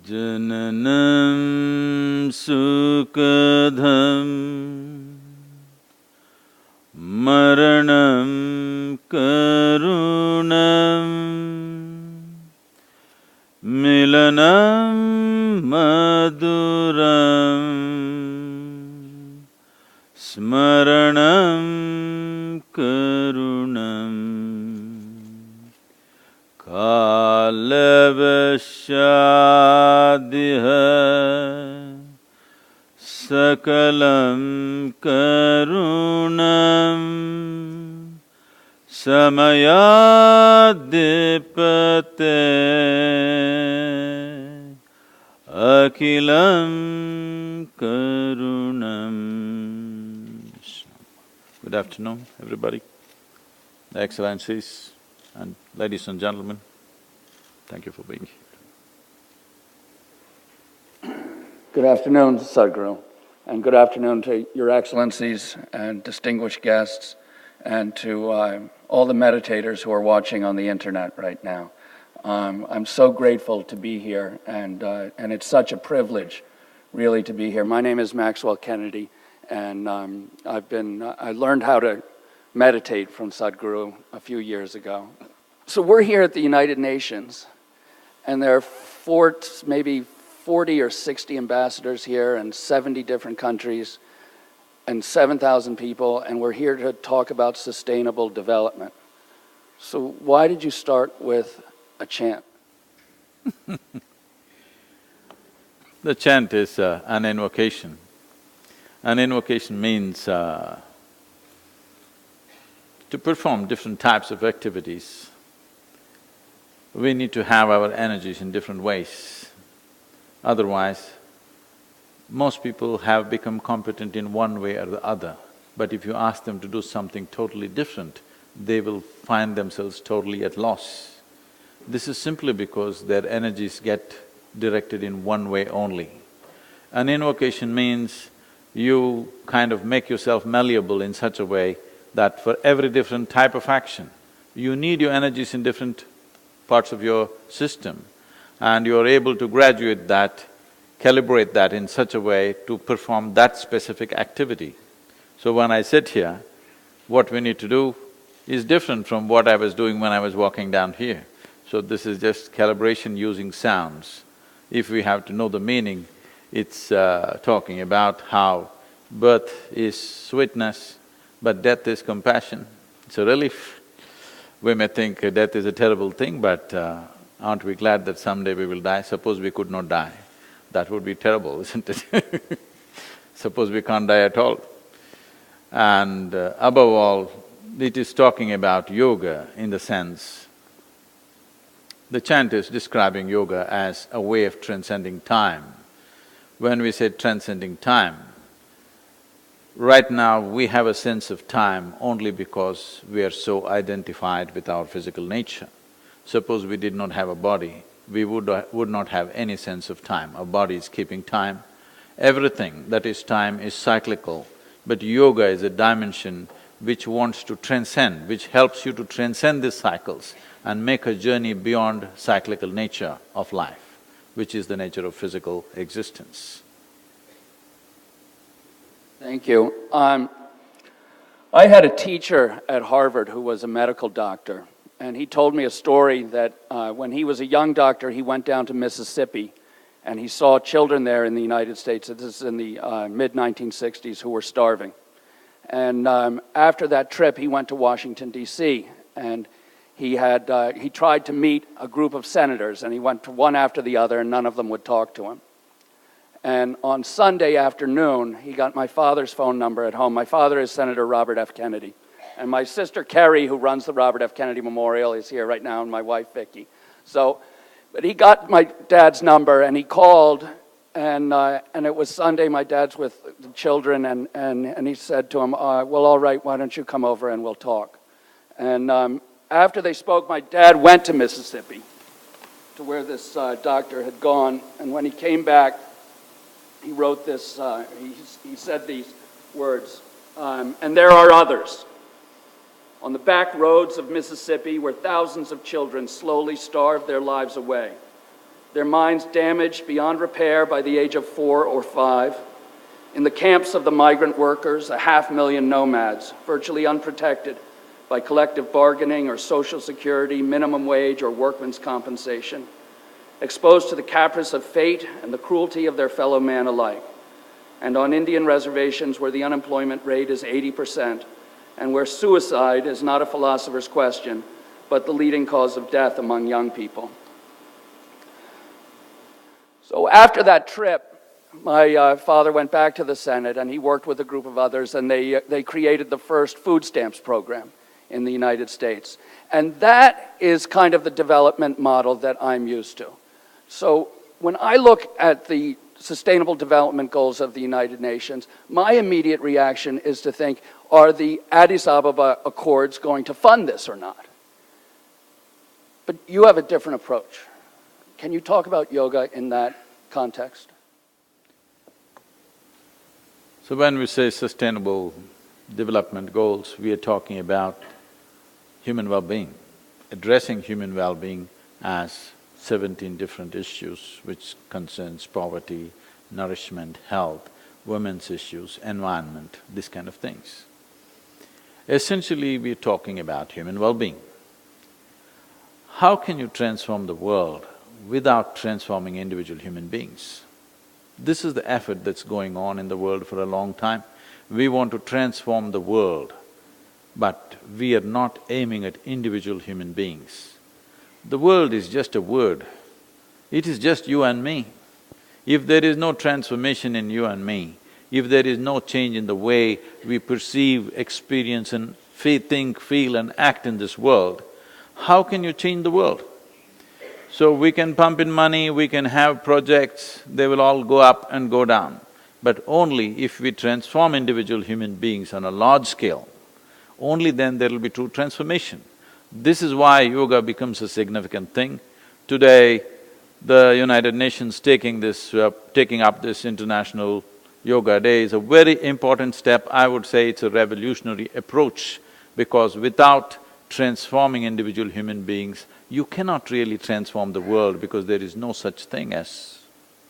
Jananam sukadham maranam karunam milanam maduram smaranam karunam kalavashadiha sakalam karunam samayadipate akilam karunam. Good afternoon, everybody, the Excellencies and ladies and gentlemen. Thank you for being here. Good afternoon, Sadhguru, and good afternoon to Your Excellencies and distinguished guests, and to all the meditators who are watching on the internet right now. I'm so grateful to be here, and it's such a privilege, really, to be here. My name is Maxwell Kennedy, and I learned how to meditate from Sadhguru a few years ago. So we're here at the United Nations, and there are maybe 40 or 60 ambassadors here and 70 different countries and 7,000 people, and we're here to talk about sustainable development. So why did you start with a chant? The chant is an invocation. An invocation means to perform different types of activities. We need to have our energies in different ways. Otherwise, most people have become competent in one way or the other, but if you ask them to do something totally different, they will find themselves totally at loss. This is simply because their energies get directed in one way only. An invocation means you kind of make yourself malleable in such a way that for every different type of action, you need your energies in different parts of your system, and you're able to graduate that, calibrate that in such a way to perform that specific activity. So when I sit here, what we need to do is different from what I was doing when I was walking down here. So this is just calibration using sounds. If we have to know the meaning, it's talking about how birth is sweetness, but death is compassion. It's a relief. We may think death is a terrible thing, but aren't we glad that someday we will die? Suppose we could not die. That would be terrible, isn't it? Suppose we can't die at all. And above all, it is talking about yoga in the sense, the chant is describing yoga as a way of transcending time. When we say transcending time, right now we have a sense of time only because we are so identified with our physical nature. Suppose we did not have a body, we would not have any sense of time. Our body is keeping time. Everything that is time is cyclical, but yoga is a dimension which wants to transcend, which helps you to transcend these cycles and make a journey beyond cyclical nature of life, which is the nature of physical existence. Thank you. I had a teacher at Harvard who was a medical doctor, and he told me a story that when he was a young doctor, he went down to Mississippi and he saw children there in the United States, this is in the mid-1960s, who were starving. And after that trip, he went to Washington, D.C., and he tried to meet a group of senators, and he went to one after the other, and none of them would talk to him. And on Sunday afternoon, he got my father's phone number at home. My father is Senator Robert F. Kennedy. And my sister Carrie, who runs the Robert F. Kennedy Memorial, is here right now, and my wife Vicki. But he got my dad's number, and he called, and it was Sunday, my dad's with the children, and he said to him, well, all right, why don't you come over and we'll talk. And after they spoke, my dad went to Mississippi, to where this doctor had gone, and when he came back, he wrote this, he said these words, and there are others. On the back roads of Mississippi, where thousands of children slowly starve their lives away, their minds damaged beyond repair by the age of 4 or 5. In the camps of the migrant workers, 500,000 nomads, virtually unprotected by collective bargaining or social security, minimum wage, or workman's compensation, exposed to the caprice of fate and the cruelty of their fellow man alike. And on Indian reservations where the unemployment rate is 80%, and where suicide is not a philosopher's question, but the leading cause of death among young people. So after that trip, my father went back to the Senate, and he worked with a group of others, and they created the first food stamps program in the United States. And that is kind of the development model that I'm used to. So when I look at the Sustainable Development Goals of the United Nations, my immediate reaction is to think, are the Addis Ababa Accords going to fund this or not? But you have a different approach. Can you talk about yoga in that context? So when we say Sustainable Development Goals, we are talking about human well-being, addressing human well-being as 17 different issues which concerns poverty, nourishment, health, women's issues, environment, these kind of things. Essentially, we're talking about human well-being. How can you transform the world without transforming individual human beings? This is the effort that's going on in the world for a long time. We want to transform the world, but we are not aiming at individual human beings. The world is just a word. It is just you and me. If there is no transformation in you and me, if there is no change in the way we perceive, experience and think, feel and act in this world, how can you change the world? So we can pump in money, we can have projects, they will all go up and go down. But only if we transform individual human beings on a large scale, only then there will be true transformation. This is why yoga becomes a significant thing. Today, the United Nations taking up this International Yoga Day is a very important step. I would say it's a revolutionary approach, because without transforming individual human beings, you cannot really transform the world, because there is no such thing as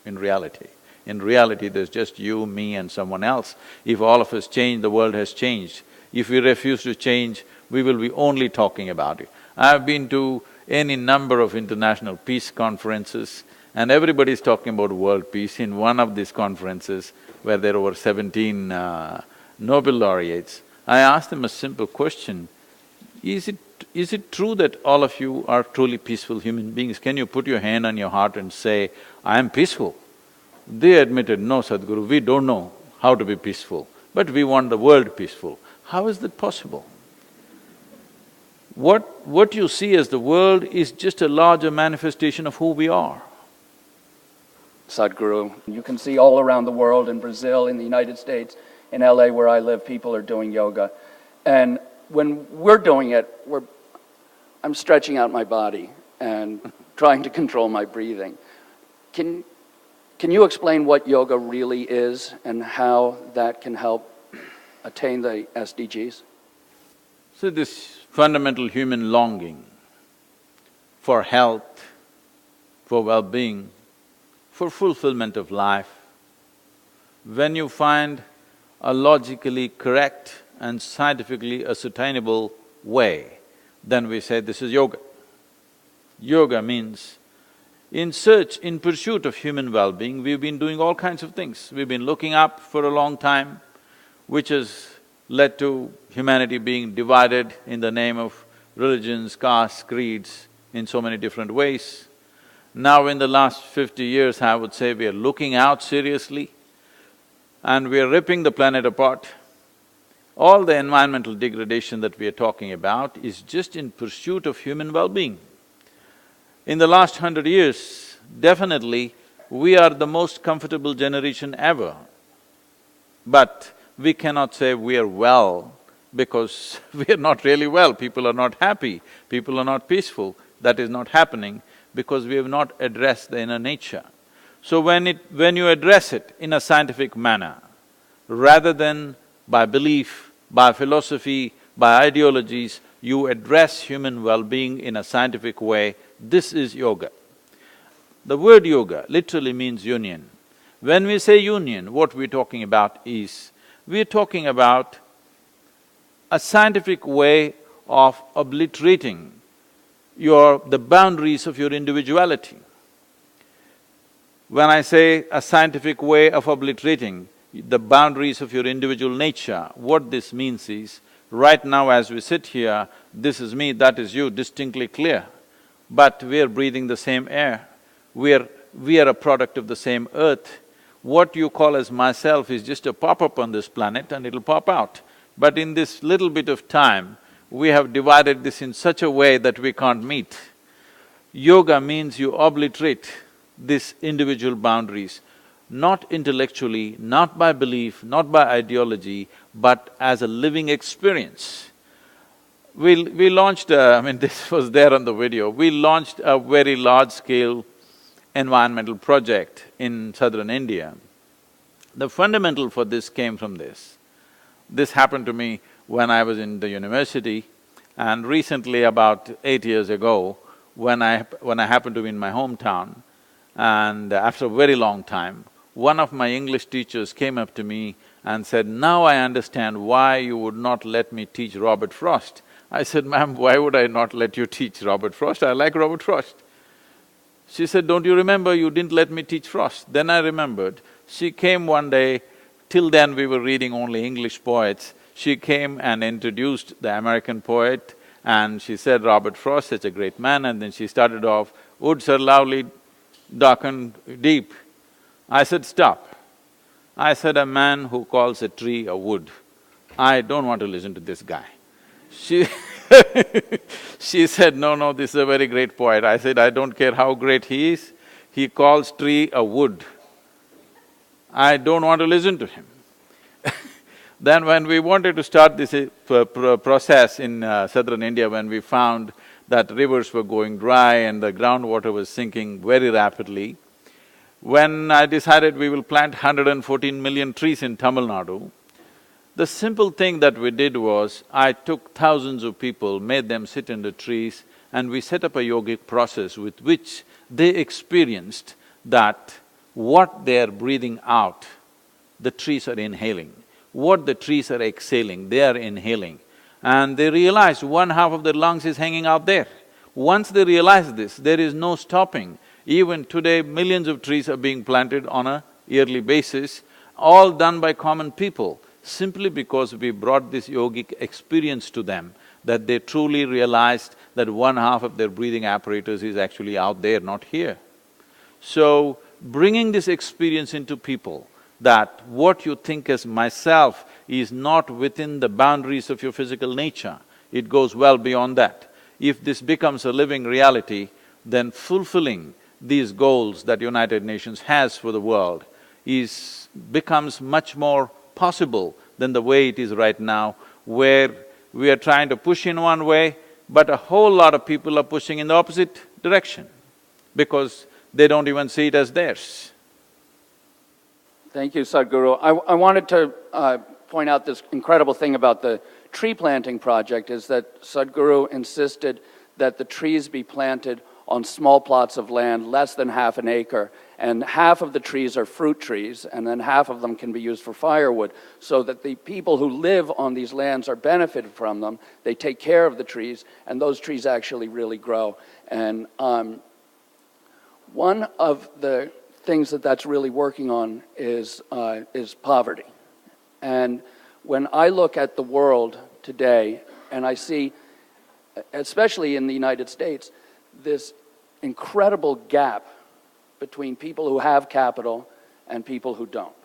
in reality. In reality, there's just you, me and someone else. If all of us change, the world has changed. If we refuse to change, we will be only talking about it. I've been to any number of international peace conferences, and everybody's talking about world peace. In one of these conferences, where there were 17 Nobel laureates, I asked them a simple question: is it true that all of you are truly peaceful human beings? Can you put your hand on your heart and say, I am peaceful? They admitted, no, Sadhguru, we don't know how to be peaceful, but we want the world peaceful. How is that possible? What you see as the world is just a larger manifestation of who we are. Sadhguru, you can see all around the world, in Brazil, in the United States, in LA where I live, people are doing yoga. And when we're doing it, I'm stretching out my body and trying to control my breathing. Can you explain what yoga really is and how that can help attain the SDGs? So this fundamental human longing for health, for well-being, for fulfillment of life, when you find a logically correct and scientifically ascertainable way, then we say this is yoga. Yoga means in pursuit of human well-being, we've been doing all kinds of things. We've been looking up for a long time, which has led to humanity being divided in the name of religions, castes, creeds, in so many different ways. Now in the last 50 years, I would say we are looking out seriously and we are ripping the planet apart. All the environmental degradation that we are talking about is just in pursuit of human well-being. In the last 100 years, definitely, we are the most comfortable generation ever. But we cannot say we are well, because we are not really well. People are not happy, people are not peaceful. That is not happening because we have not addressed the inner nature. So when you address it in a scientific manner, rather than by belief, by philosophy, by ideologies, you address human well-being in a scientific way, this is yoga. The word yoga literally means union. When we say union, what we're talking about is, we're talking about a scientific way of obliterating the boundaries of your individuality. When I say a scientific way of obliterating the boundaries of your individual nature, what this means is, right now as we sit here, this is me, that is you, distinctly clear. But we are breathing the same air, we are a product of the same earth. What you call as myself is just a pop-up on this planet and it'll pop out. But in this little bit of time, we have divided this in such a way that we can't meet. Yoga means you obliterate these individual boundaries, not intellectually, not by belief, not by ideology, but as a living experience. We launched I mean this was there on the video, we launched a very large-scale environmental project in southern India. The fundamental for this came from this. This happened to me when I was in the university, and recently, about 8 years ago, when I happened to be in my hometown, and after a very long time, one of my English teachers came up to me and said, "Now I understand why you would not let me teach Robert Frost." I said, "Ma'am, why would I not let you teach Robert Frost? I like Robert Frost." She said, "Don't you remember you didn't let me teach Frost?" Then I remembered. She came one day, till then we were reading only English poets. She came and introduced the American poet, and she said, "Robert Frost, such a great man," and then she started off, "Woods are lovely, dark and deep." I said, "Stop." I said, "A man who calls a tree a wood, I don't want to listen to this guy." She she said, "No, this is a very great poet." I said, "I don't care how great he is, he calls tree a wood. I don't want to listen to him." Then when we wanted to start this process in southern India, when we found that rivers were going dry and the groundwater was sinking very rapidly, when I decided we will plant 114 million trees in Tamil Nadu, the simple thing that we did was, I took thousands of people, made them sit under trees, and we set up a yogic process with which they experienced that what they're breathing out, the trees are inhaling. What the trees are exhaling, they are inhaling. And they realized one half of their lungs is hanging out there. Once they realized this, there is no stopping. Even today, millions of trees are being planted on a yearly basis, all done by common people, simply because we brought this yogic experience to them, that they truly realized that one half of their breathing apparatus is actually out there, not here. So, bringing this experience into people, that what you think as myself is not within the boundaries of your physical nature, it goes well beyond that. If this becomes a living reality, then fulfilling these goals that United Nations has for the world becomes much more possible than the way it is right now, where we are trying to push in one way, but a whole lot of people are pushing in the opposite direction, because they don't even see it as theirs. Thank you, Sadhguru. I wanted to point out this incredible thing about the tree planting project is that Sadhguru insisted that the trees be planted on small plots of land, less than half an acre, and half of the trees are fruit trees, and then half of them can be used for firewood, so that the people who live on these lands are benefited from them, they take care of the trees, and those trees actually really grow. And one of the things that's really working on is poverty. And when I look at the world today, and I see, especially in the United States, this incredible gap between people who have capital and people who don't.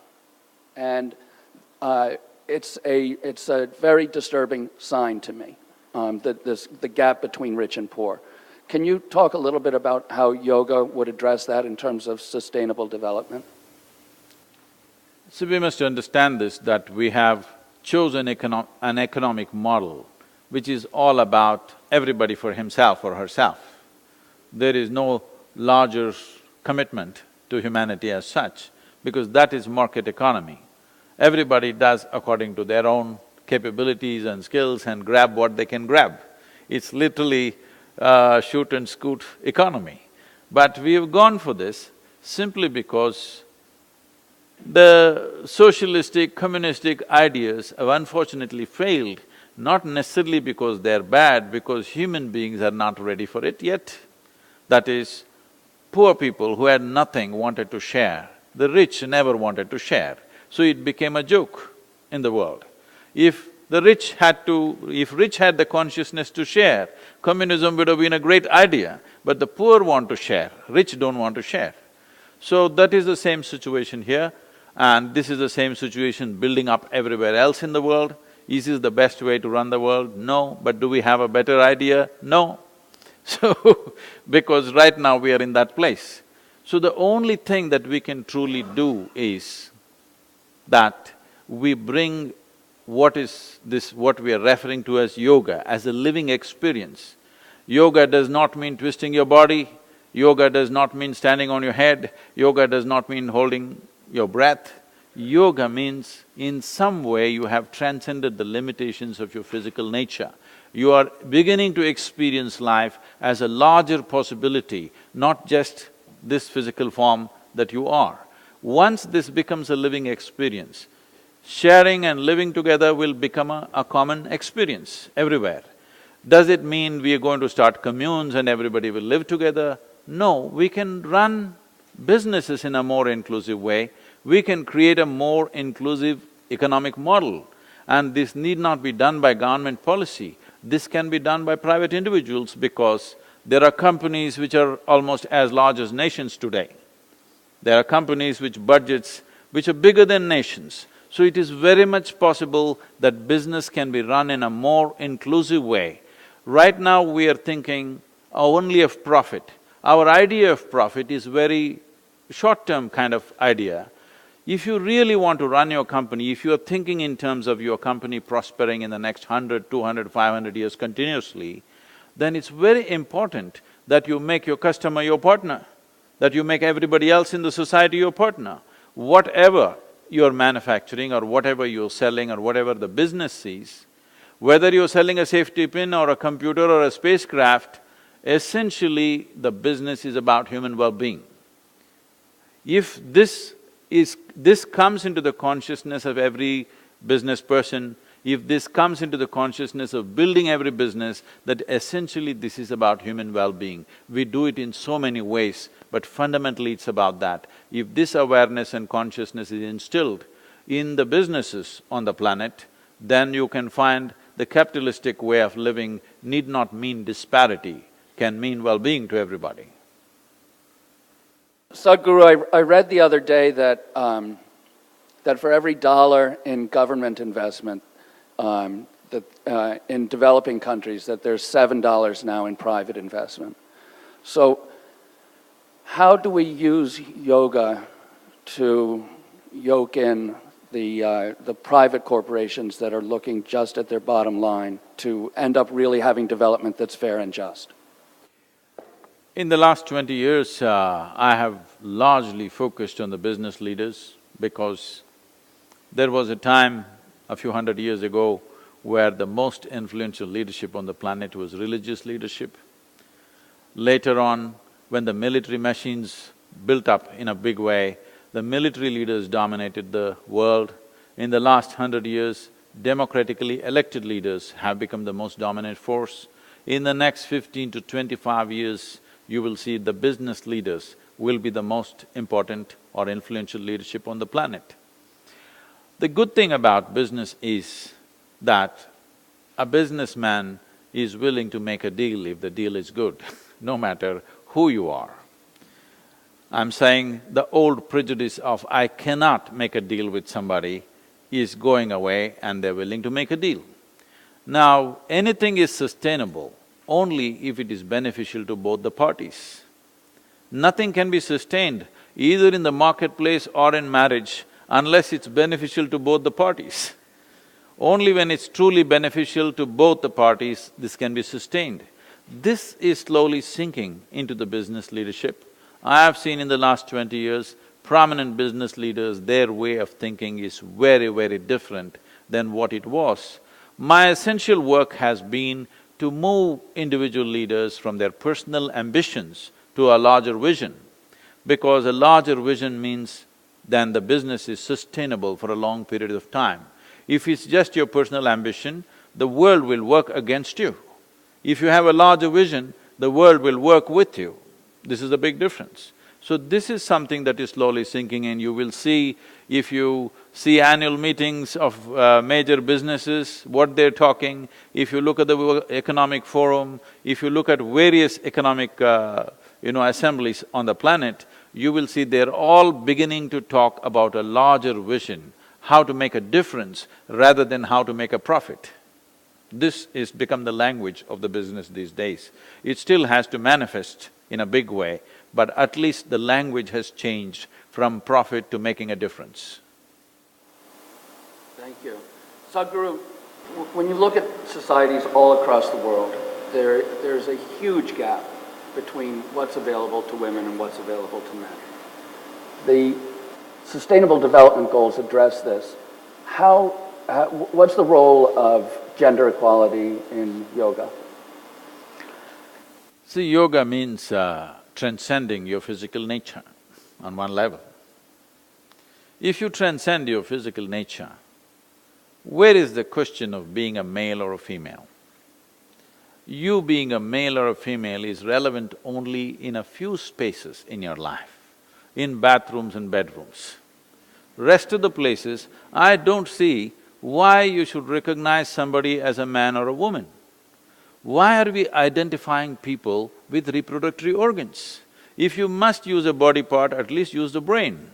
And it's a very disturbing sign to me, the gap between rich and poor. Can you talk a little bit about how yoga would address that in terms of sustainable development? So we must understand this, that we have chosen an economic model which is all about everybody for himself or herself. There is no larger commitment to humanity as such, because that is market economy. Everybody does according to their own capabilities and skills and grab what they can grab. It's literally shoot and scoot economy. But we have gone for this simply because the socialistic, communistic ideas have unfortunately failed, not necessarily because they're bad, because human beings are not ready for it yet. That is, poor people who had nothing wanted to share, the rich never wanted to share, so it became a joke in the world. If rich had the consciousness to share, communism would have been a great idea, but the poor want to share, rich don't want to share. So that is the same situation here, and this is the same situation building up everywhere else in the world. Is this the best way to run the world? No. But do we have a better idea? No. So, because right now we are in that place. So the only thing that we can truly do is that we bring what we are referring to as yoga, as a living experience. Yoga does not mean twisting your body, yoga does not mean standing on your head, yoga does not mean holding your breath. Yoga means in some way you have transcended the limitations of your physical nature. You are beginning to experience life as a larger possibility, not just this physical form that you are. Once this becomes a living experience, sharing and living together will become a common experience everywhere. Does it mean we are going to start communes and everybody will live together? No, we can run businesses in a more inclusive way, we can create a more inclusive economic model, and this need not be done by government policy. This can be done by private individuals because there are companies which are almost as large as nations today. There are companies which are bigger than nations. So it is very much possible that business can be run in a more inclusive way. Right now we are thinking only of profit. Our idea of profit is very short-term kind of idea. If you really want to run your company, if you are thinking in terms of your company prospering in the next 100, 200, 500 years continuously, then it's very important that you make your customer your partner, that you make everybody else in the society your partner. Whatever you're manufacturing or whatever you're selling or whatever the business is, whether you're selling a safety pin or a computer or a spacecraft, essentially the business is about human well-being. If this comes into the consciousness of every business person, if this comes into the consciousness of building every business, that essentially this is about human well-being. We do it in so many ways, but fundamentally it's about that. If this awareness and consciousness is instilled in the businesses on the planet, then you can find the capitalistic way of living need not mean disparity, can mean well-being to everybody. Sadhguru, I read the other day that for every dollar in government investment in developing countries, that there's $7 now in private investment. So how do we use yoga to yoke in the private corporations that are looking just at their bottom line to end up really having development that's fair and just? In the last 20 years, I have largely focused on the business leaders because there was a time a few hundred years ago where the most influential leadership on the planet was religious leadership. Later on, when the military machines built up in a big way, the military leaders dominated the world. In the last 100 years, democratically elected leaders have become the most dominant force. In the next 15 to 25 years, you will see the business leaders will be the most important or influential leadership on the planet. The good thing about business is that a businessman is willing to make a deal if the deal is good, no matter who you are. I'm saying the old prejudice of I cannot make a deal with somebody is going away and they're willing to make a deal. Now, anything is sustainable only if it is beneficial to both the parties. Nothing can be sustained either in the marketplace or in marriage unless it's beneficial to both the parties. Only when it's truly beneficial to both the parties, this can be sustained. This is slowly sinking into the business leadership. I have seen in the last 20 years, prominent business leaders, their way of thinking is very, very different than what it was. My essential work has been to move individual leaders from their personal ambitions to a larger vision, because a larger vision means then the business is sustainable for a long period of time. If it's just your personal ambition, the world will work against you. If you have a larger vision, the world will work with you. This is a big difference. So this is something that is slowly sinking in. You will see, if you see annual meetings of major businesses, what they're talking, if you look at the economic forum, if you look at various economic assemblies on the planet, you will see they're all beginning to talk about a larger vision, how to make a difference rather than how to make a profit. This is become the language of the business these days. It still has to manifest in a big way, but at least the language has changed from profit to making a difference. Thank you. Sadhguru, when you look at societies all across the world, there's a huge gap between what's available to women and what's available to men. The Sustainable Development Goals address this. What's the role of gender equality in yoga? See, yoga means transcending your physical nature on one level. If you transcend your physical nature, where is the question of being a male or a female? You being a male or a female is relevant only in a few spaces in your life, in bathrooms and bedrooms. Rest of the places, I don't see why you should recognize somebody as a man or a woman. Why are we identifying people with reproductory organs? If you must use a body part, at least use the brain.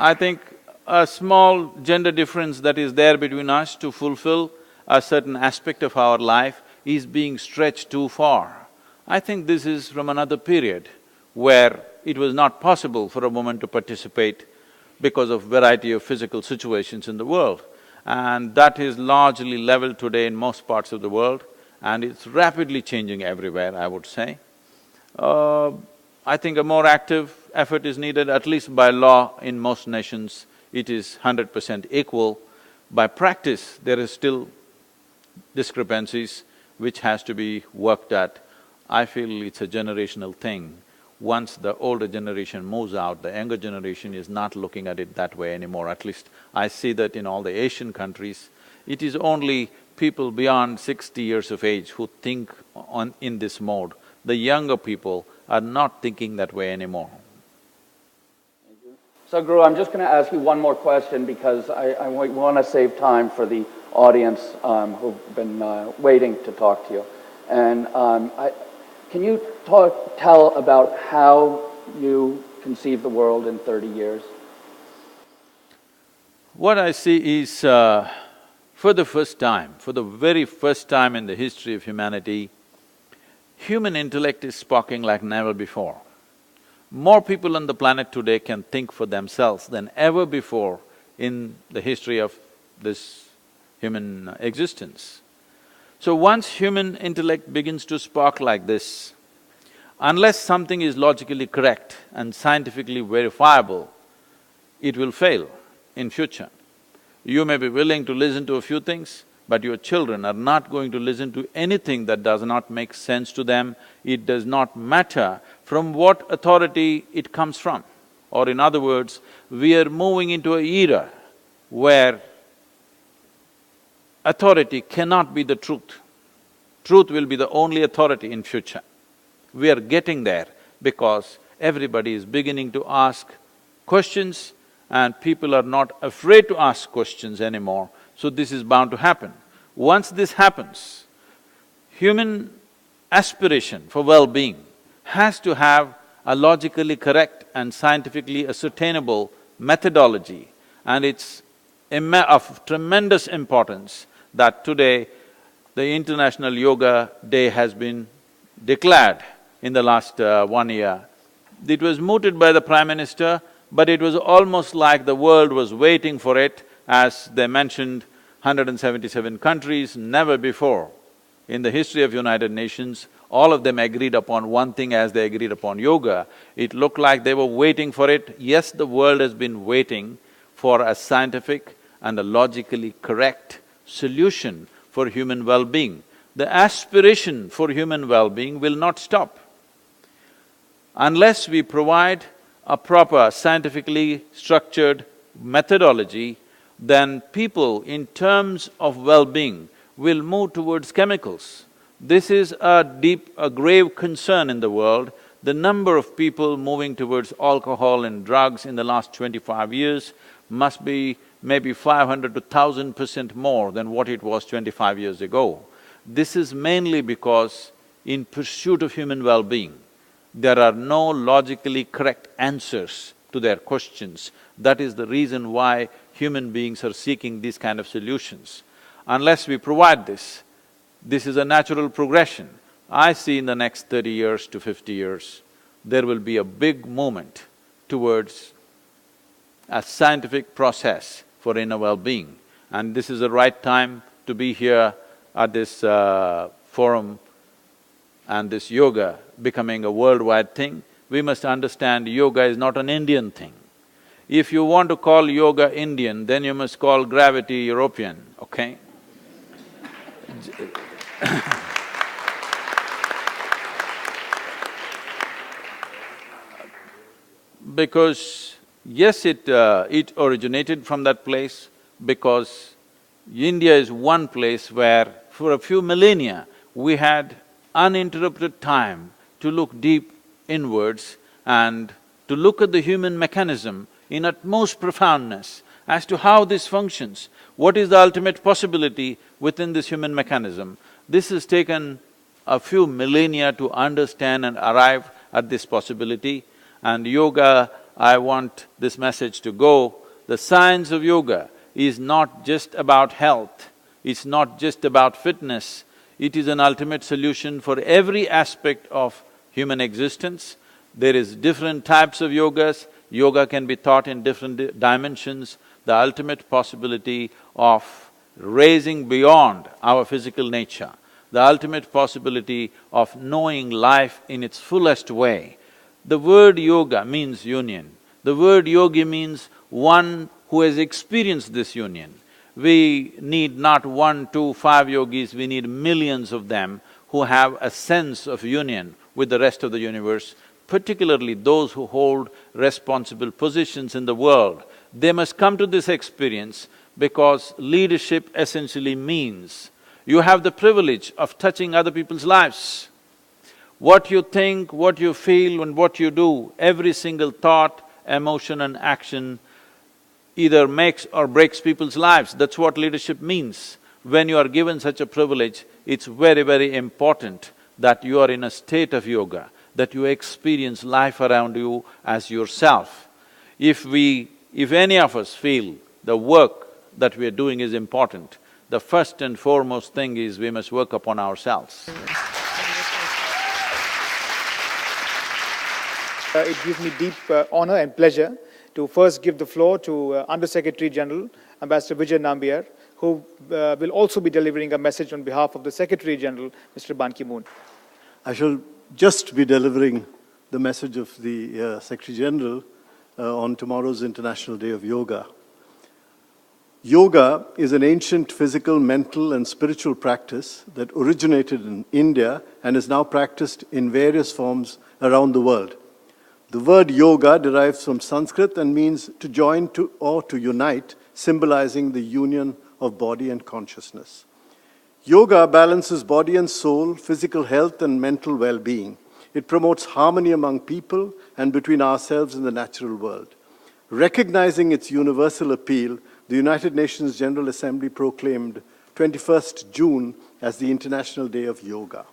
I think a small gender difference that is there between us to fulfill a certain aspect of our life is being stretched too far. I think this is from another period where it was not possible for a woman to participate because of variety of physical situations in the world. And that is largely leveled today in most parts of the world, and it's rapidly changing everywhere, I would say. I think a more active effort is needed, at least by law in most nations it is 100% equal. By practice, there is still discrepancies which has to be worked at. I feel it's a generational thing. Once the older generation moves out, the younger generation is not looking at it that way anymore. At least I see that in all the Asian countries. It is only people beyond 60 years of age who think in this mode. The younger people are not thinking that way anymore. Thank you. Sadhguru, I'm just going to ask you one more question because I want to save time for the audience who've been waiting to talk to you. And can you tell about how you conceive the world in 30 years? What I see is, for the very first time in the history of humanity, human intellect is sparking like never before. More people on the planet today can think for themselves than ever before in the history of this human existence. So once human intellect begins to spark like this, unless something is logically correct and scientifically verifiable, it will fail in future. You may be willing to listen to a few things, but your children are not going to listen to anything that does not make sense to them. It does not matter from what authority it comes from. Or in other words, we are moving into an era where authority cannot be the truth. Truth will be the only authority in future. We are getting there because everybody is beginning to ask questions and people are not afraid to ask questions anymore. So this is bound to happen. Once this happens, human aspiration for well-being has to have a logically correct and scientifically ascertainable methodology, and it's of tremendous importance that today the International Yoga Day has been declared in the last 1 year. It was mooted by the Prime Minister, but it was almost like the world was waiting for it. As they mentioned, 177 countries, never before in the history of United Nations, all of them agreed upon one thing as they agreed upon yoga. It looked like they were waiting for it. Yes, the world has been waiting for a scientific and a logically correct solution for human well-being. The aspiration for human well-being will not stop. Unless we provide a proper scientifically structured methodology, then people in terms of well-being will move towards chemicals. This is a grave concern in the world. The number of people moving towards alcohol and drugs in the last 25 years must be maybe 500 to 1000% more than what it was 25 years ago. This is mainly because in pursuit of human well-being, there are no logically correct answers to their questions. That is the reason why human beings are seeking these kind of solutions. Unless we provide this is a natural progression. I see in the next 30 years to 50 years, there will be a big movement towards a scientific process for inner well-being. And this is the right time to be here at this forum and this yoga becoming a worldwide thing. We must understand yoga is not an Indian thing. If you want to call yoga Indian, then you must call gravity European, okay? Because yes, it originated from that place, because India is one place where for a few millennia we had uninterrupted time to look deep inwards and to look at the human mechanism in utmost profoundness as to how this functions, what is the ultimate possibility within this human mechanism. This has taken a few millennia to understand and arrive at this possibility. And yoga, I want this message to go, the science of yoga is not just about health, it's not just about fitness, it is an ultimate solution for every aspect of human existence. There is different types of yogas, yoga can be taught in different dimensions. The ultimate possibility of raising beyond our physical nature, the ultimate possibility of knowing life in its fullest way. The word yoga means union. The word yogi means one who has experienced this union. We need not 1, 2, 5 yogis, we need millions of them who have a sense of union with the rest of the universe, particularly those who hold responsible positions in the world. They must come to this experience because leadership essentially means you have the privilege of touching other people's lives. What you think, what you feel and what you do, every single thought, emotion and action either makes or breaks people's lives. That's what leadership means. When you are given such a privilege, it's very, very important that you are in a state of yoga, that you experience life around you as yourself. If any of us feel the work that we are doing is important, the first and foremost thing is we must work upon ourselves. It gives me deep honor and pleasure to first give the floor to Under-Secretary General, Ambassador Vijay Nambiar, who will also be delivering a message on behalf of the Secretary General, Mr. Ban Ki-moon. I shall just be delivering the message of the Secretary General on tomorrow's International Day of Yoga. Yoga is an ancient physical, mental and spiritual practice that originated in India and is now practiced in various forms around the world. The word yoga derives from Sanskrit and means to join to or to unite, symbolizing the union of body and consciousness. Yoga balances body and soul, physical health and mental well-being. It promotes harmony among people and between ourselves and the natural world. Recognizing its universal appeal, the United Nations General Assembly proclaimed 21st June as the International Day of Yoga.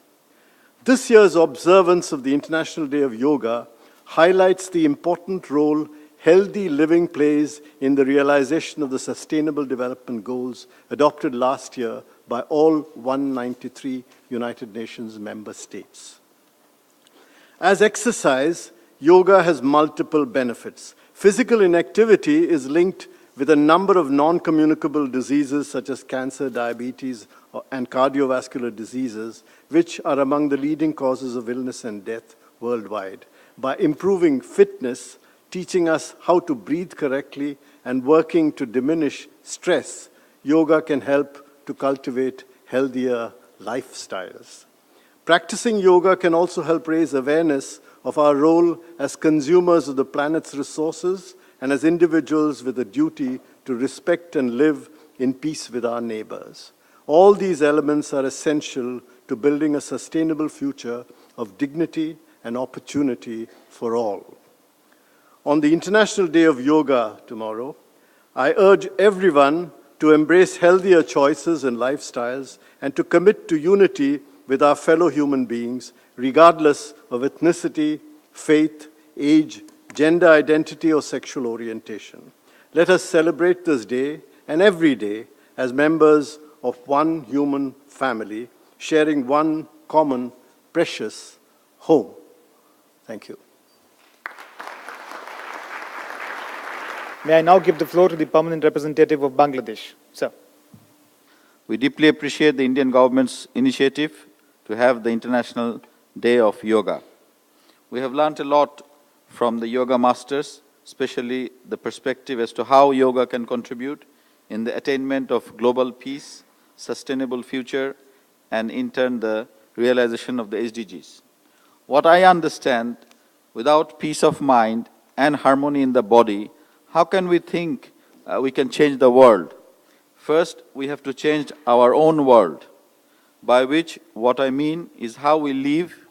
This year's observance of the International Day of Yoga highlights the important role healthy living plays in the realization of the Sustainable Development Goals adopted last year by all 193 United Nations member states. As exercise, yoga has multiple benefits. Physical inactivity is linked with a number of non-communicable diseases such as cancer, diabetes, and cardiovascular diseases, which are among the leading causes of illness and death worldwide. By improving fitness, teaching us how to breathe correctly, and working to diminish stress, yoga can help to cultivate healthier lifestyles. Practicing yoga can also help raise awareness of our role as consumers of the planet's resources and as individuals with a duty to respect and live in peace with our neighbors. All these elements are essential to building a sustainable future of dignity and opportunity for all. On the International Day of Yoga tomorrow, I urge everyone to embrace healthier choices and lifestyles and to commit to unity with our fellow human beings, regardless of ethnicity, faith, age, gender identity, or sexual orientation. Let us celebrate this day and every day as members of one human family, sharing one common, precious home. Thank you. May I now give the floor to the permanent representative of Bangladesh. Sir. We deeply appreciate the Indian government's initiative to have the International Day of Yoga. We have learned a lot from the yoga masters, especially the perspective as to how yoga can contribute in the attainment of global peace, sustainable future, and in turn the realization of the SDGs. What I understand, without peace of mind and harmony in the body, how can we think we can change the world? First, we have to change our own world, by which what I mean is how we live,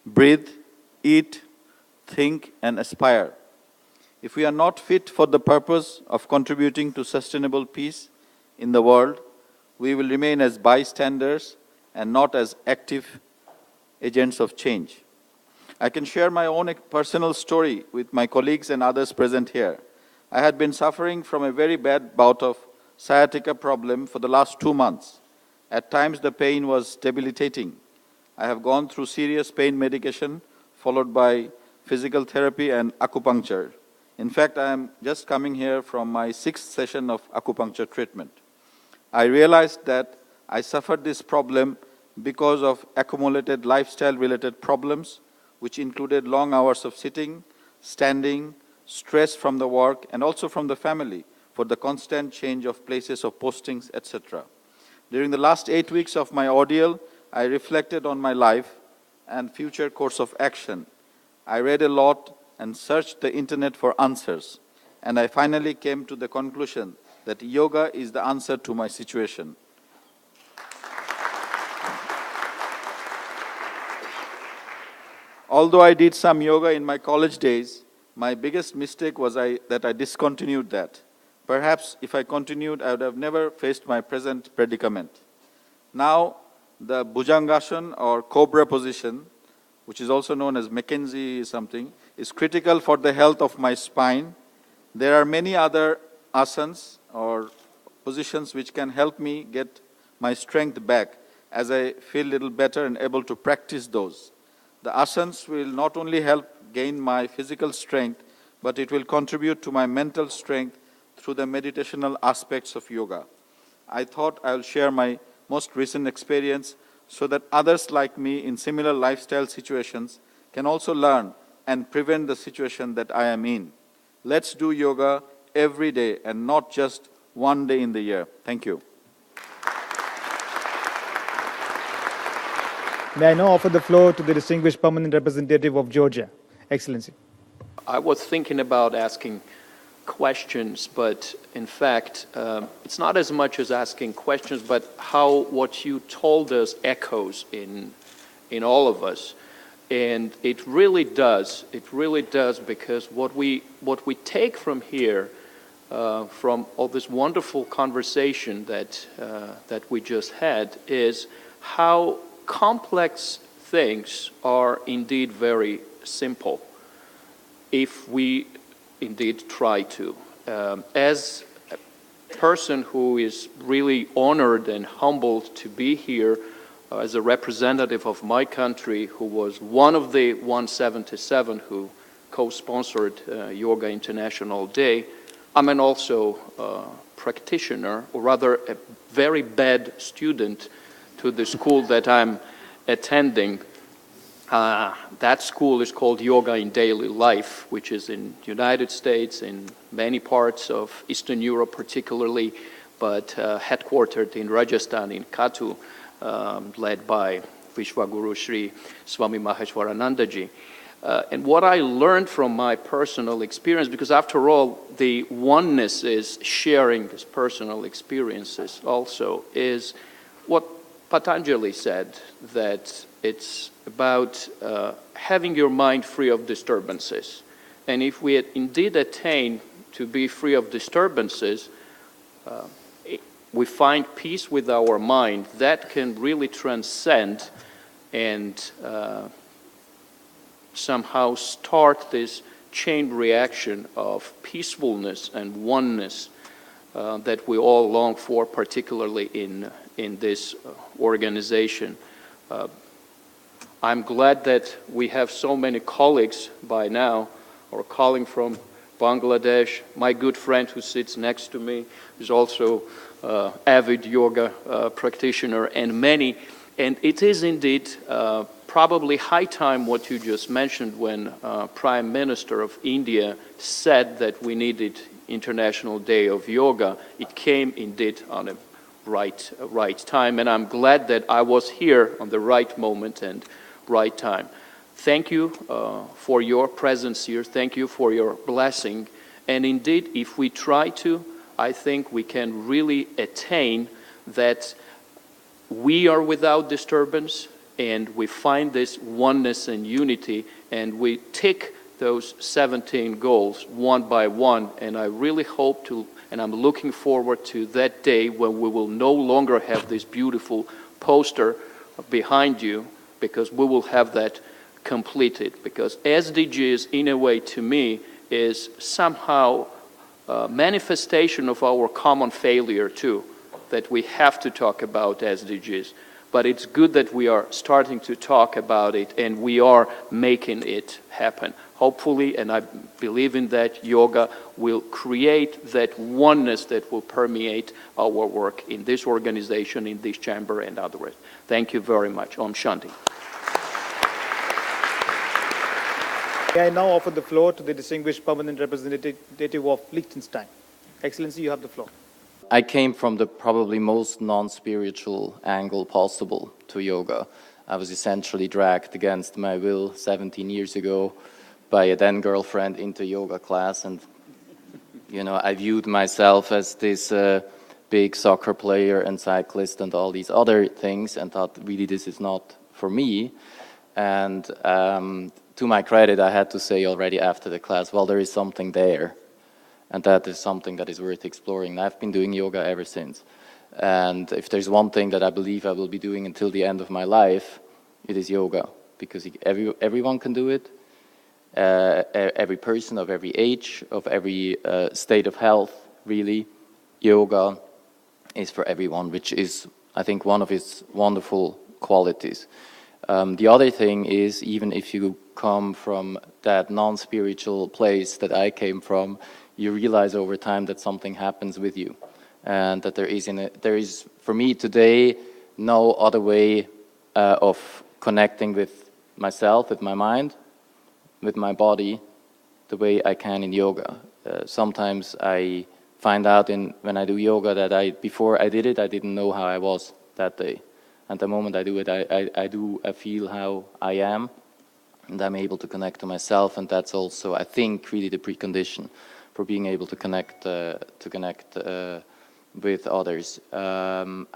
breathe, eat, think, and aspire. If we are not fit for the purpose of contributing to sustainable peace in the world, we will remain as bystanders and not as active agents of change. I can share my own personal story with my colleagues and others present here. I had been suffering from a very bad bout of sciatica problem for the last 2 months. At times the pain was debilitating. I have gone through serious pain medication followed by physical therapy and acupuncture. In fact, I am just coming here from my 6th session of acupuncture treatment. I realized that I suffered this problem because of accumulated lifestyle-related problems, which included long hours of sitting, standing, stress from the work, and also from the family for the constant change of places of postings, etc. During the last 8 weeks of my ordeal, I reflected on my life and future course of action. I read a lot and searched the internet for answers, and I finally came to the conclusion that yoga is the answer to my situation. Although I did some yoga in my college days, my biggest mistake was that I discontinued that. Perhaps if I continued, I would have never faced my present predicament. Now, the Bhujangasana or cobra position, which is also known as Mackenzie something, is critical for the health of my spine. There are many other asanas or positions which can help me get my strength back as I feel a little better and able to practice those. The asanas will not only help gain my physical strength, but it will contribute to my mental strength through the meditational aspects of yoga. I thought I will share my most recent experience so that others like me in similar lifestyle situations can also learn and prevent the situation that I am in. Let's do yoga every day and not just one day in the year. Thank you. May I now offer the floor to the distinguished permanent representative of Georgia. Excellency. I was thinking about asking questions, but in fact, it's not as much as asking questions, but how what you told us echoes in all of us. And it really does, because what we take from here, from all this wonderful conversation that we just had, is how complex things are indeed very simple if we indeed try to. As a person who is really honored and humbled to be here as a representative of my country, who was one of the 177 who co-sponsored Yoga International Day, I'm an also practitioner, or rather a very bad student to the school that I'm attending. That school is called Yoga in Daily Life, which is in the United States, in many parts of Eastern Europe particularly. but headquartered in Rajasthan, in Kathu, led by Vishwaguru Sri Swami Mahashivratri. And what I learned from my personal experience, because after all, the oneness is sharing these personal experiences also, is what Patanjali said, that it's about having your mind free of disturbances. And if we indeed attain to be free of disturbances, we find peace with our mind that can really transcend and somehow start this chain reaction of peacefulness and oneness that we all long for, particularly in this organization. I'm glad that we have so many colleagues by now, or calling from Bangladesh. My good friend who sits next to me is also avid yoga practitioner, and many. And it is indeed probably high time what you just mentioned when Prime Minister of India said that we needed International Day of Yoga. It came indeed on a right time, and I'm glad that I was here on the right moment and right time. Thank you for your presence here. Thank you for your blessing. And indeed, if we try to, I think we can really attain that we are without disturbance, and we find this oneness and unity, and we tick those 17 goals one by one. And I really hope to, and I'm looking forward to that day when we will no longer have this beautiful poster behind you, because we will have that completed. Because SDGs, in a way, to me, is somehow a manifestation of our common failure too, that we have to talk about SDGs. But it's good that we are starting to talk about it, and we are making it happen. Hopefully, and I believe in that, yoga will create that oneness that will permeate our work in this organization, in this chamber, and otherwise. Thank you very much. Om Shanti. I now offer the floor to the distinguished permanent representative of Liechtenstein. Excellency, you have the floor. I came from the probably most non-spiritual angle possible to yoga. I was essentially dragged against my will 17 years ago by a then girlfriend into yoga class, and I viewed myself as this big soccer player and cyclist and all these other things, and thought really this is not for me. And to my credit, I had to say already after the class, well, there is something there. And that is something that is worth exploring. And I've been doing yoga ever since. And if there's one thing that I believe I will be doing until the end of my life, it is yoga. Because everyone can do it. Every person of every age, of every state of health, really. Yoga is for everyone, which is, I think, one of its wonderful qualities. The other thing is, even if you come from that non-spiritual place that I came from, you realize over time that something happens with you, and that there is for me today no other way of connecting with myself, with my mind, with my body, the way I can in yoga. Sometimes I find out when I do yoga that before I did it, I didn't know how I was that day, and the moment I do it, I feel how I am, and I'm able to connect to myself, and that's also, I think, really the precondition for being able to connect with others. In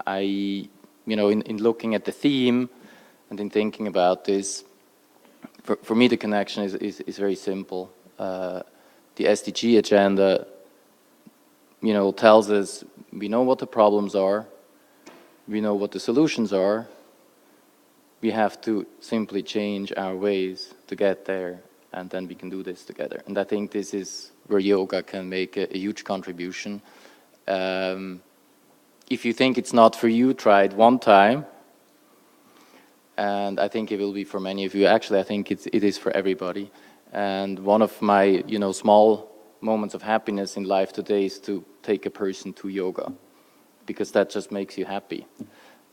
looking at the theme and in thinking about this, for me the connection is very simple. The SDG agenda, tells us we know what the problems are, we know what the solutions are. We have to simply change our ways to get there, and then we can do this together. And I think this is where yoga can make a huge contribution. If you think it's not for you, try it one time. And I think it will be for many of you. Actually, I think it is for everybody. And one of my, small moments of happiness in life today is to take a person to yoga, because that just makes you happy.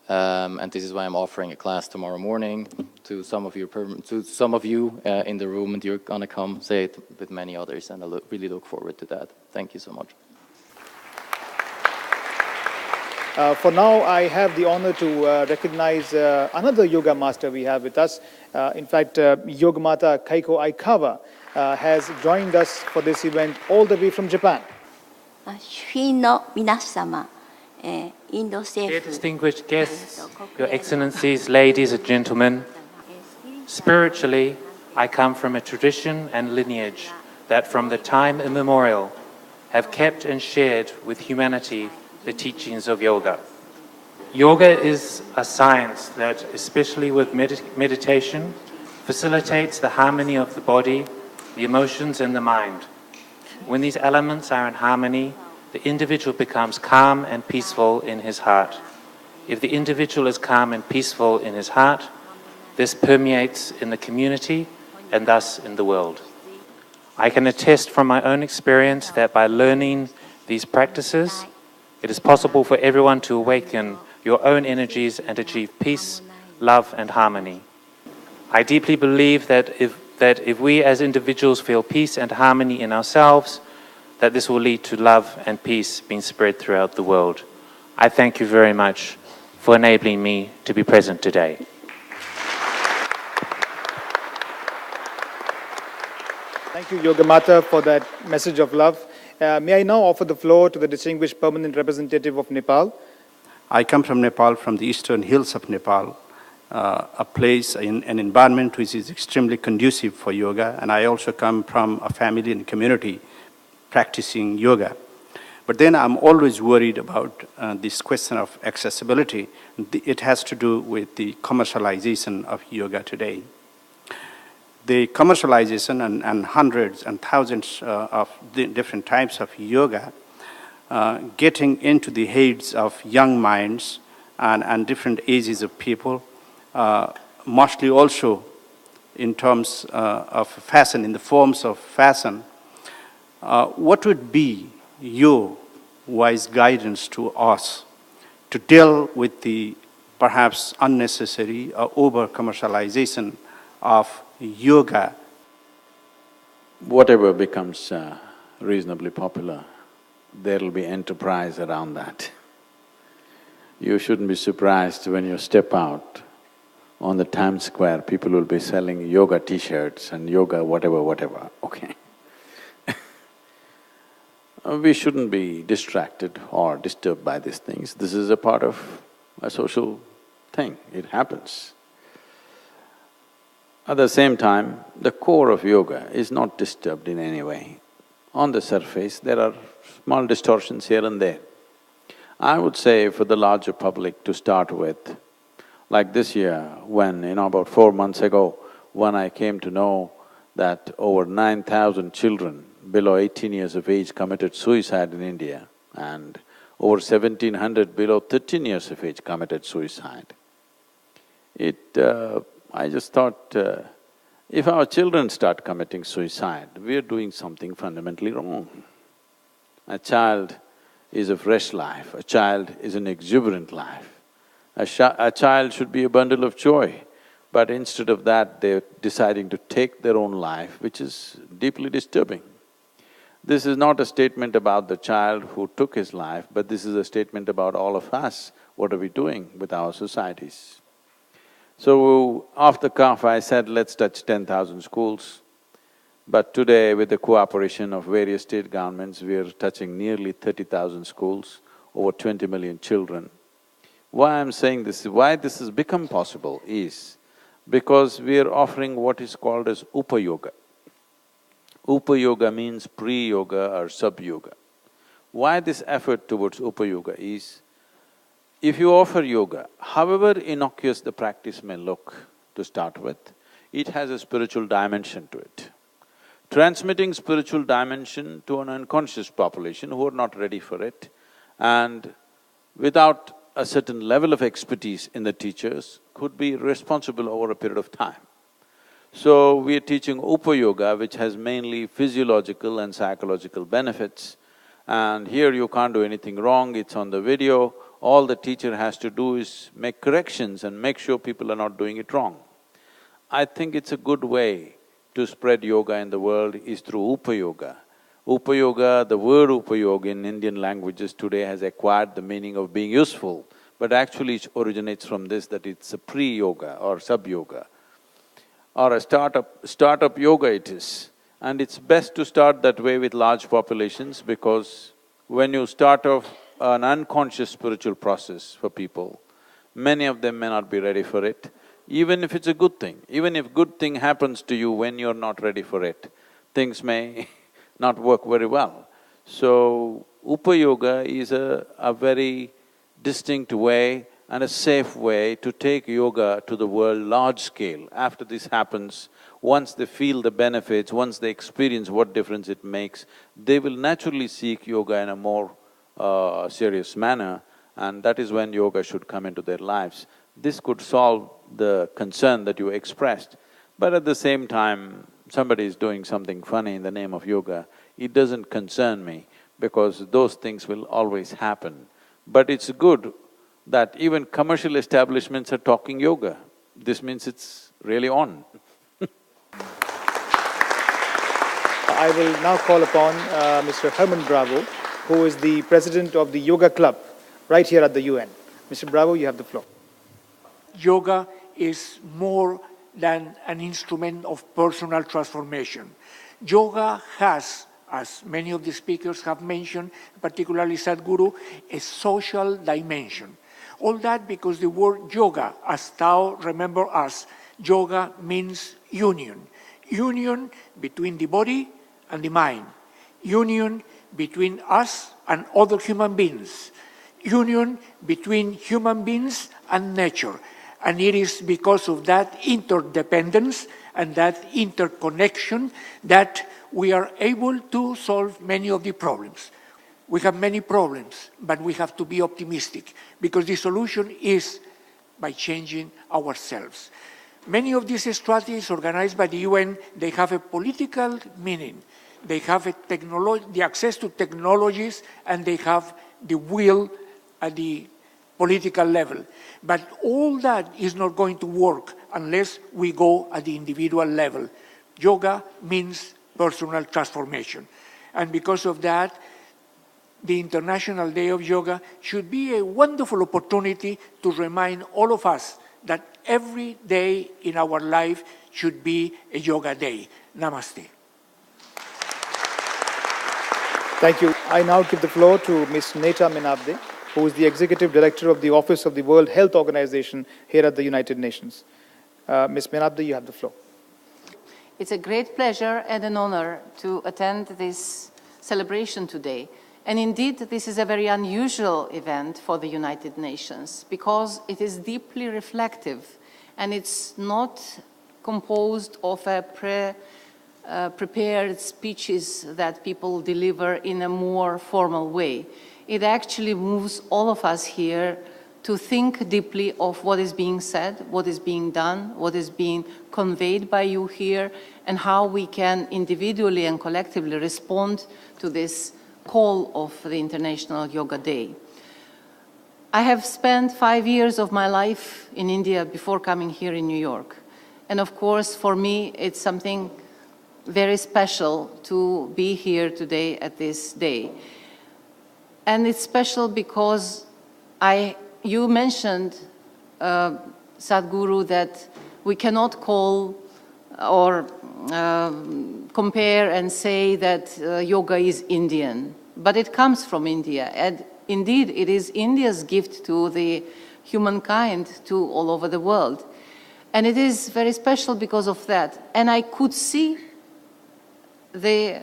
And this is why I'm offering a class tomorrow morning to some of you in the room, and you're gonna come say it with many others, and I really look forward to that. Thank you so much. For now, I have the honor to recognize another yoga master we have with us. In fact, Yogamata Kaiko Aikawa has joined us for this event all the way from Japan. Dear distinguished guests, Your Excellencies, ladies and gentlemen, spiritually, I come from a tradition and lineage that from the time immemorial have kept and shared with humanity the teachings of yoga. Yoga is a science that, especially with meditation, facilitates the harmony of the body, the emotions and the mind. When these elements are in harmony, the individual becomes calm and peaceful in his heart. If the individual is calm and peaceful in his heart, this permeates in the community and thus in the world. I can attest from my own experience that by learning these practices, it is possible for everyone to awaken your own energies and achieve peace, love and harmony. I deeply believe that if we as individuals feel peace and harmony in ourselves, that this will lead to love and peace being spread throughout the world. I thank you very much for enabling me to be present today. Thank you, Yogamata, for that message of love. May I now offer the floor to the distinguished permanent representative of Nepal. I come from Nepal, from the eastern hills of Nepal, a place, an environment which is extremely conducive for yoga, and I also come from a family and community practicing yoga. But then I'm always worried about this question of accessibility. It has to do with the commercialization of yoga today. The commercialization and hundreds and thousands of different types of yoga getting into the heads of young minds and different ages of people, mostly also in terms of fashion, in the forms of fashion. What would be your wise guidance to us to deal with the perhaps unnecessary or over-commercialization of yoga? Whatever becomes reasonably popular, there will be enterprise around that. You shouldn't be surprised when you step out on the Times Square, people will be selling yoga t-shirts and yoga whatever, okay? We shouldn't be distracted or disturbed by these things. This is a part of a social thing, it happens. At the same time, the core of yoga is not disturbed in any way. On the surface, there are small distortions here and there. I would say for the larger public to start with, like this year when, about 4 months ago, when I came to know that over 9,000 children below 18 years of age committed suicide in India and over 1,700 below 13 years of age committed suicide. I just thought, if our children start committing suicide, we're doing something fundamentally wrong. A child is a fresh life, a child is an exuberant life. A child should be a bundle of joy, but instead of that, they're deciding to take their own life, which is deeply disturbing. This is not a statement about the child who took his life, but this is a statement about all of us. What are we doing with our societies? So, off the cuff, I said, let's touch 10,000 schools. But today, with the cooperation of various state governments, we are touching nearly 30,000 schools, over 20 million children. Why I'm saying this, why this has become possible is because we are offering what is called as Upa-yoga. Upa-yoga means pre-yoga or sub-yoga. Why this effort towards Upa-yoga is, if you offer yoga, however innocuous the practice may look to start with, it has a spiritual dimension to it. Transmitting spiritual dimension to an unconscious population who are not ready for it and without a certain level of expertise in the teachers could be responsible over a period of time. So, we are teaching Upa-yoga, which has mainly physiological and psychological benefits, and here you can't do anything wrong, it's on the video. All the teacher has to do is make corrections and make sure people are not doing it wrong. I think it's a good way to spread yoga in the world is through Upa-yoga. Upayoga, the word Upayoga in Indian languages today has acquired the meaning of being useful, but actually it originates from this, that it's a pre-yoga or sub-yoga, or a startup yoga it is. And it's best to start that way with large populations, because when you start off an unconscious spiritual process for people, many of them may not be ready for it, even if it's a good thing. Even if good thing happens to you when you're not ready for it, things may not work very well. So, Upayoga is a very distinct way and a safe way to take yoga to the world large scale. After this happens, once they feel the benefits, once they experience what difference it makes, they will naturally seek yoga in a more serious manner, and that is when yoga should come into their lives. This could solve the concern that you expressed, but at the same time, somebody is doing something funny in the name of yoga, it doesn't concern me, because those things will always happen. But it's good that even commercial establishments are talking yoga. This means it's really on. I will now call upon Mr. Herman Bravo, who is the president of the Yoga Club right here at the UN. Mr. Bravo, you have the floor. Yoga is more than an instrument of personal transformation. Yoga has, as many of the speakers have mentioned, particularly Sadhguru, a social dimension. All that because the word yoga, as Tao remember us, yoga means union. Union between the body and the mind. Union between us and other human beings. Union between human beings and nature. And it is because of that interdependence and that interconnection that we are able to solve many of the problems. We have many problems, but we have to be optimistic, because the solution is by changing ourselves. Many of these strategies organized by the UN, they have a political meaning. They have the access to technologies, and they have the will at the political level. But all that is not going to work unless we go at the individual level. Yoga means personal transformation. And because of that, the International Day of Yoga should be a wonderful opportunity to remind all of us that every day in our life should be a yoga day. Namaste. Thank you. I now give the floor to Ms. Neta Menabde, who is the Executive Director of the Office of the World Health Organization here at the United Nations. Ms. Menabde, you have the floor. It's a great pleasure and an honor to attend this celebration today. And indeed, this is a very unusual event for the United Nations, because it is deeply reflective, and it's not composed of prepared speeches that people deliver in a more formal way. It actually moves all of us here to think deeply of what is being said, what is being done, what is being conveyed by you here, and how we can individually and collectively respond to this call of the International Yoga Day. I have spent 5 years of my life in India before coming here in New York. And of course, for me, it's something very special to be here today at this day. And it's special because you mentioned, Sadhguru, that we cannot call or compare and say that yoga is Indian, but it comes from India. And indeed, it is India's gift to the humankind, to all over the world. And it is very special because of that. And I could see the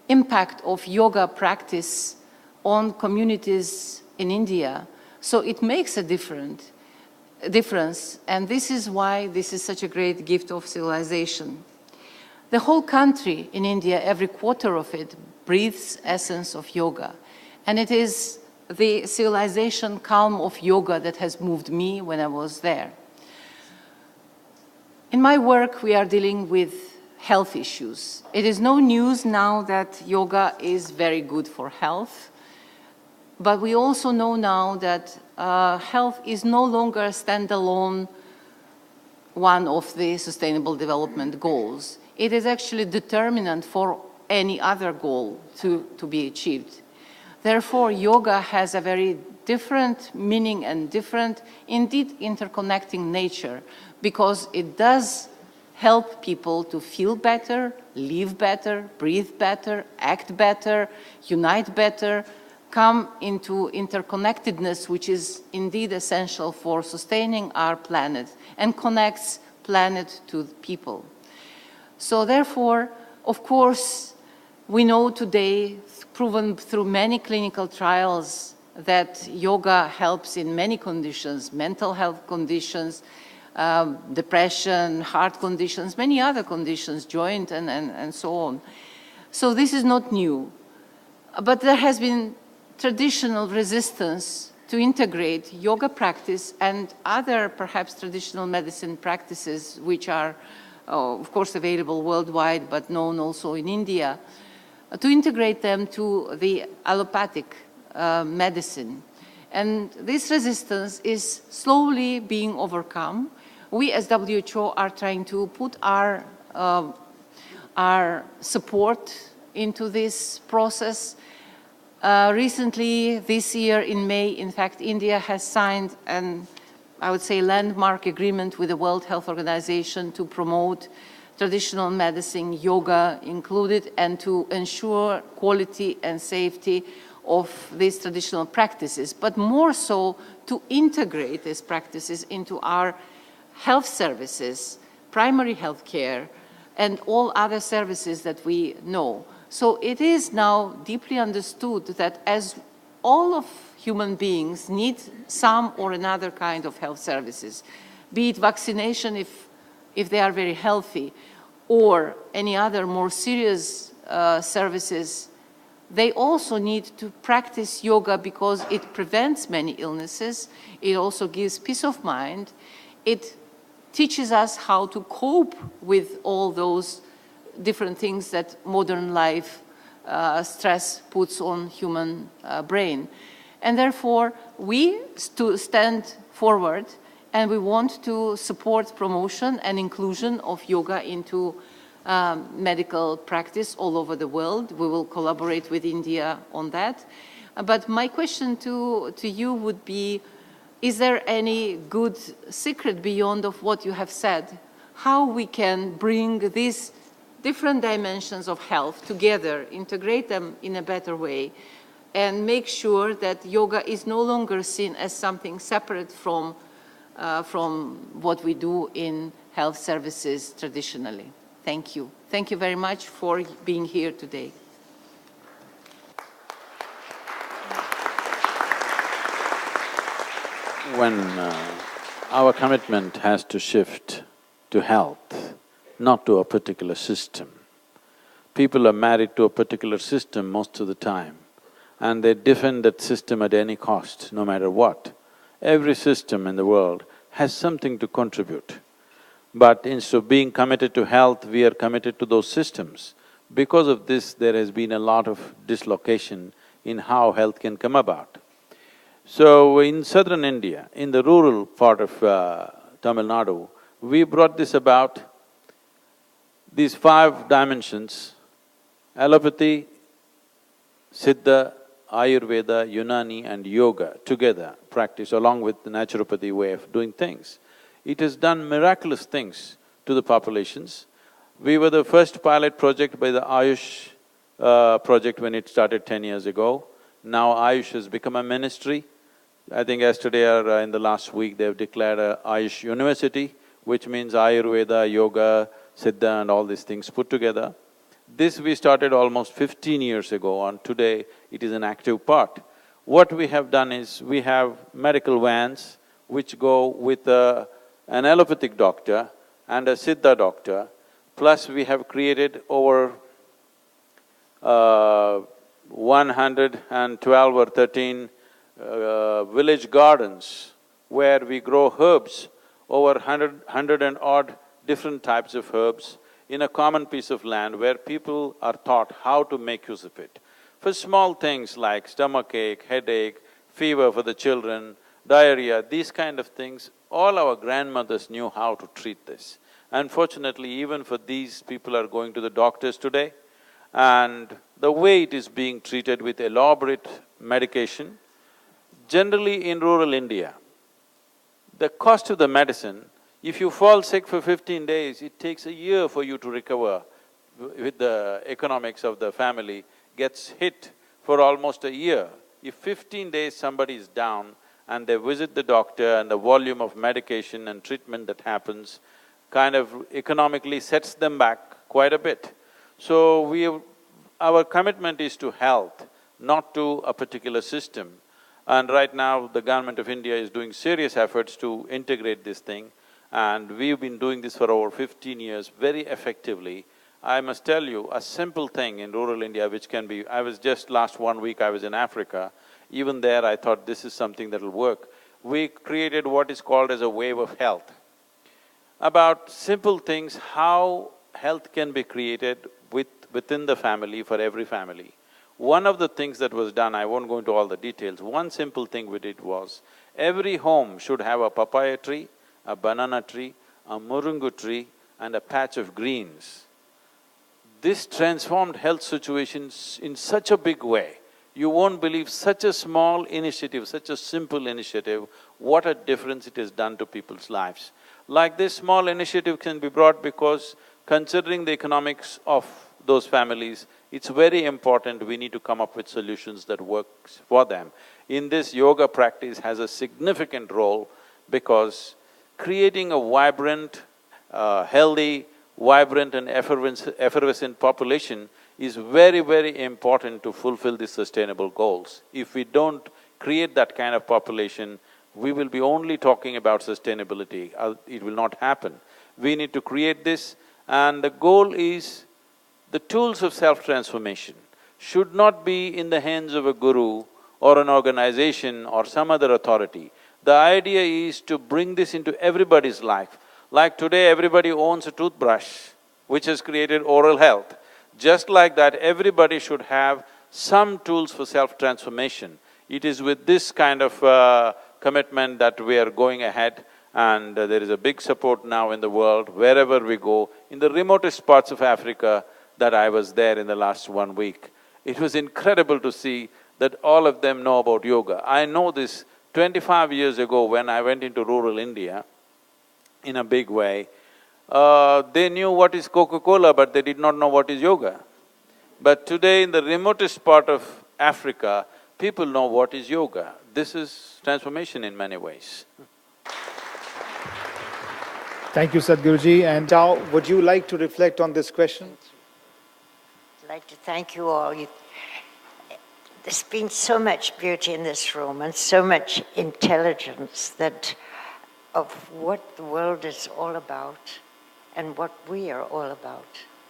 impact of yoga practice on communities in India. So it makes a difference, and this is why this is such a great gift of civilization. The whole country in India, every quarter of it, breathes essence of yoga. And it is the civilization calm of yoga that has moved me when I was there. In my work, we are dealing with health issues. It is no news now that yoga is very good for health, but we also know now that health is no longer a standalone one of the Sustainable Development Goals. It is actually determinant for any other goal to be achieved. Therefore, yoga has a very different meaning and different, indeed, interconnecting nature, because it does help people to feel better, live better, breathe better, act better, unite better, come into interconnectedness, which is indeed essential for sustaining our planet and connects planet to people. So therefore, of course, we know today, proven through many clinical trials, that yoga helps in many conditions, mental health conditions, depression, heart conditions, many other conditions, joint and so on. So this is not new. But there has been traditional resistance to integrate yoga practice and other perhaps traditional medicine practices, which are of course available worldwide but known also in India, to integrate them to the allopathic medicine. And this resistance is slowly being overcome. We as WHO are trying to put our support into this process. Recently, this year in May, in fact, India has signed an, I would say, landmark agreement with the World Health Organization to promote traditional medicine, yoga included, and to ensure quality and safety of these traditional practices, but more so to integrate these practices into our health services, primary health care, and all other services that we know. So it is now deeply understood that as all of human beings need some or another kind of health services, be it vaccination if they are very healthy, or any other more serious services, they also need to practice yoga because it prevents many illnesses. It also gives peace of mind. It teaches us how to cope with all those different things that modern life stress puts on human brain. And therefore, we stand forward and we want to support promotion and inclusion of yoga into medical practice all over the world. We will collaborate with India on that. But my question to you would be, is there any good secret beyond of what you have said? How we can bring these different dimensions of health together, integrate them in a better way, and make sure that yoga is no longer seen as something separate from what we do in health services traditionally. Thank you. Thank you very much for being here today. When our commitment has to shift to health, not to a particular system. People are married to a particular system most of the time, and they defend that system at any cost, no matter what. Every system in the world has something to contribute. But instead of being committed to health, we are committed to those systems. Because of this, there has been a lot of dislocation in how health can come about. So in southern India, in the rural part of Tamil Nadu, we brought this about, these 5 dimensions: allopathy, Siddha, Ayurveda, Unani and yoga together practice along with the naturopathy way of doing things. It has done miraculous things to the populations. We were the first pilot project by the Ayush project when it started 10 years ago. Now Ayush has become a ministry. I think yesterday or in the last week they've declared a Ayush University, which means Ayurveda, Yoga, Siddha and all these things put together. This we started almost 15 years ago, and today it is an active part. What we have done is, we have medical vans which go with an allopathic doctor and a Siddha doctor, plus we have created over 112 or 13 village gardens where we grow herbs, over 100 and odd different types of herbs in a common piece of land where people are taught how to make use of it. For small things like stomachache, headache, fever for the children, diarrhea, these kind of things, all our grandmothers knew how to treat this. Unfortunately, even for these, people are going to the doctors today, and the way it is being treated with elaborate medication, generally in rural India, the cost of the medicine, if you fall sick for 15 days, it takes a year for you to recover with the economics of the family, gets hit for almost a year. If 15 days somebody is down and they visit the doctor and the volume of medication and treatment that happens kind of economically sets them back quite a bit. So our commitment is to health, not to a particular system. And right now, the government of India is doing serious efforts to integrate this thing, and we've been doing this for over 15 years very effectively. I must tell you, a simple thing in rural India which can be… I was just last 1 week I was in Africa, even there I thought this is something that'll work. We created what is called as a wave of health. About simple things, how health can be created within the family, for every family. One of the things that was done, I won't go into all the details, one simple thing we did was, every home should have a papaya tree, a banana tree, a murungu tree and a patch of greens. This transformed health situations in such a big way. You won't believe such a small initiative, such a simple initiative, what a difference it has done to people's lives. Like this small initiative can be brought because considering the economics of those families, it's very important we need to come up with solutions that works for them. In this, yoga practice has a significant role because creating a vibrant, healthy, vibrant and effervescent population is very, very important to fulfill the sustainable goals. If we don't create that kind of population, we will be only talking about sustainability, it will not happen. We need to create this, and the goal is the tools of self-transformation should not be in the hands of a guru or an organization or some other authority. The idea is to bring this into everybody's life. Like today, everybody owns a toothbrush, which has created oral health. Just like that, everybody should have some tools for self-transformation. It is with this kind of commitment that we are going ahead, and there is a big support now in the world, wherever we go. In the remotest parts of Africa that I was there in the last 1 week, it was incredible to see that all of them know about yoga. I know this 25 years ago when I went into rural India in a big way, they knew what is Coca-Cola, but they did not know what is yoga. But today in the remotest part of Africa, people know what is yoga. This is transformation in many ways. Thank you, Sadhguruji. And now, would you like to reflect on this question? I'd like to thank you all. There's been so much beauty in this room and so much intelligence of what the world is all about and what we are all about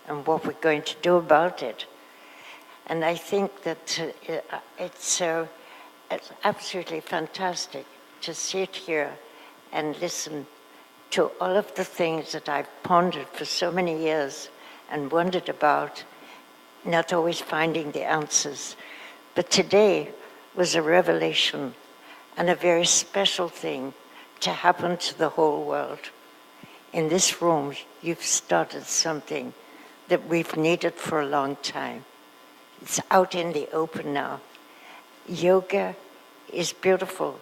and what we're going to do about it. And I think that it's absolutely fantastic to sit here and listen to all of the things that I've pondered for so many years and wondered about, not always finding the answers. But today was a revelation and a very special thing to happen to the whole world. In this room, you've started something that we've needed for a long time. It's out in the open now. Yoga is beautiful,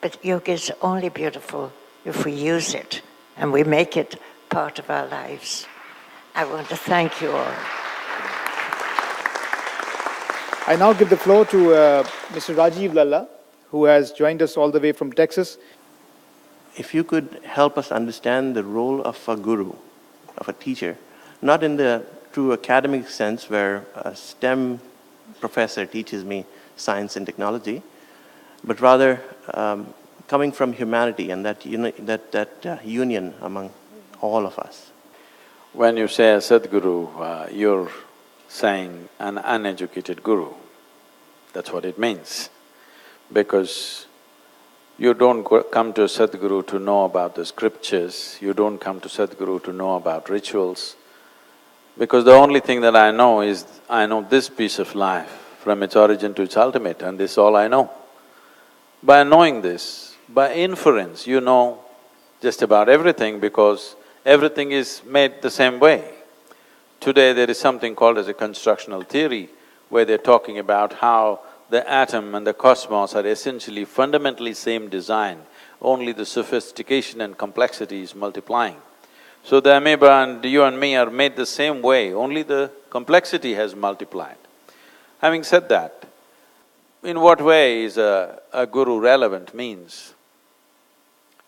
but yoga is only beautiful if we use it and we make it part of our lives. I want to thank you all. I now give the floor to Mr. Rajiv Lalla, who has joined us all the way from Texas. If you could help us understand the role of a guru, of a teacher, not in the true academic sense where a STEM professor teaches me science and technology, but rather coming from humanity and that union among all of us. When you say a Sadhguru, you're saying an uneducated guru. That's what it means. Because you don't come to a Sadhguru to know about the scriptures, you don't come to Sadhguru to know about rituals. Because the only thing that I know is, I know this piece of life from its origin to its ultimate, and this is all I know. By knowing this, by inference, you know just about everything because everything is made the same way. Today there is something called as a constructional theory, where they're talking about how the atom and the cosmos are essentially fundamentally same design, only the sophistication and complexity is multiplying. So the amoeba and you and me are made the same way, only the complexity has multiplied. Having said that, in what way is a guru relevant means,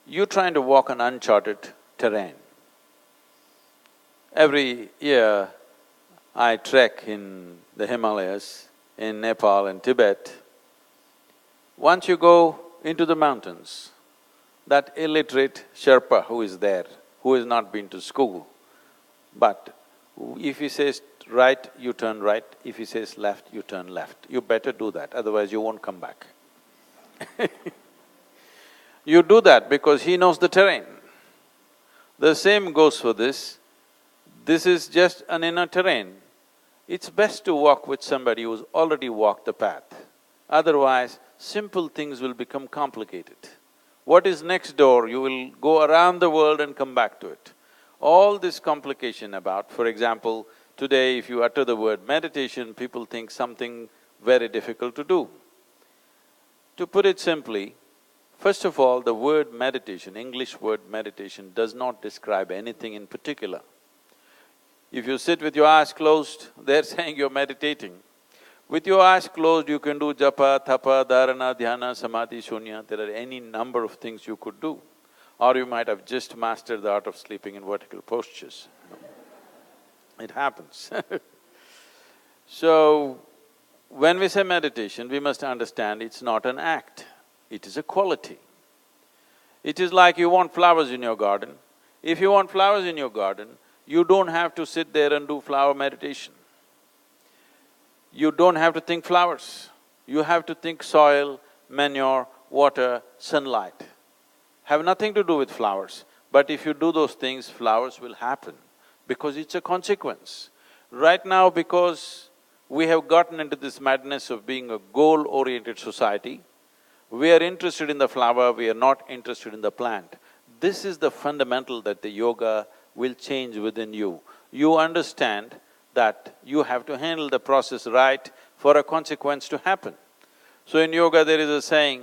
you're trying to walk on uncharted terrain. Every year, I trek in the Himalayas, in Nepal and Tibet. Once you go into the mountains, that illiterate Sherpa who is there, who has not been to school, but if he says right, you turn right, if he says left, you turn left. You better do that, otherwise you won't come back. You do that because he knows the terrain. The same goes for this. This is just an inner terrain. It's best to walk with somebody who's already walked the path. Otherwise, simple things will become complicated. What is next door, you will go around the world and come back to it. All this complication about, for example, today if you utter the word meditation, people think something very difficult to do. To put it simply, first of all, the word meditation, English word meditation, does not describe anything in particular. If you sit with your eyes closed, they're saying you're meditating. With your eyes closed, you can do japa, tapa, dharana, dhyana, samadhi, shunya, there are any number of things you could do. Or you might have just mastered the art of sleeping in vertical postures. It happens. So, when we say meditation, we must understand it's not an act, it is a quality. It is like you want flowers in your garden. If you want flowers in your garden, you don't have to sit there and do flower meditation. You don't have to think flowers. You have to think soil, manure, water, sunlight. Have nothing to do with flowers. But if you do those things, flowers will happen because it's a consequence. Right now, because we have gotten into this madness of being a goal-oriented society, we are interested in the flower, we are not interested in the plant. This is the fundamental that the yoga will change within you. You understand that you have to handle the process right for a consequence to happen. So in yoga there is a saying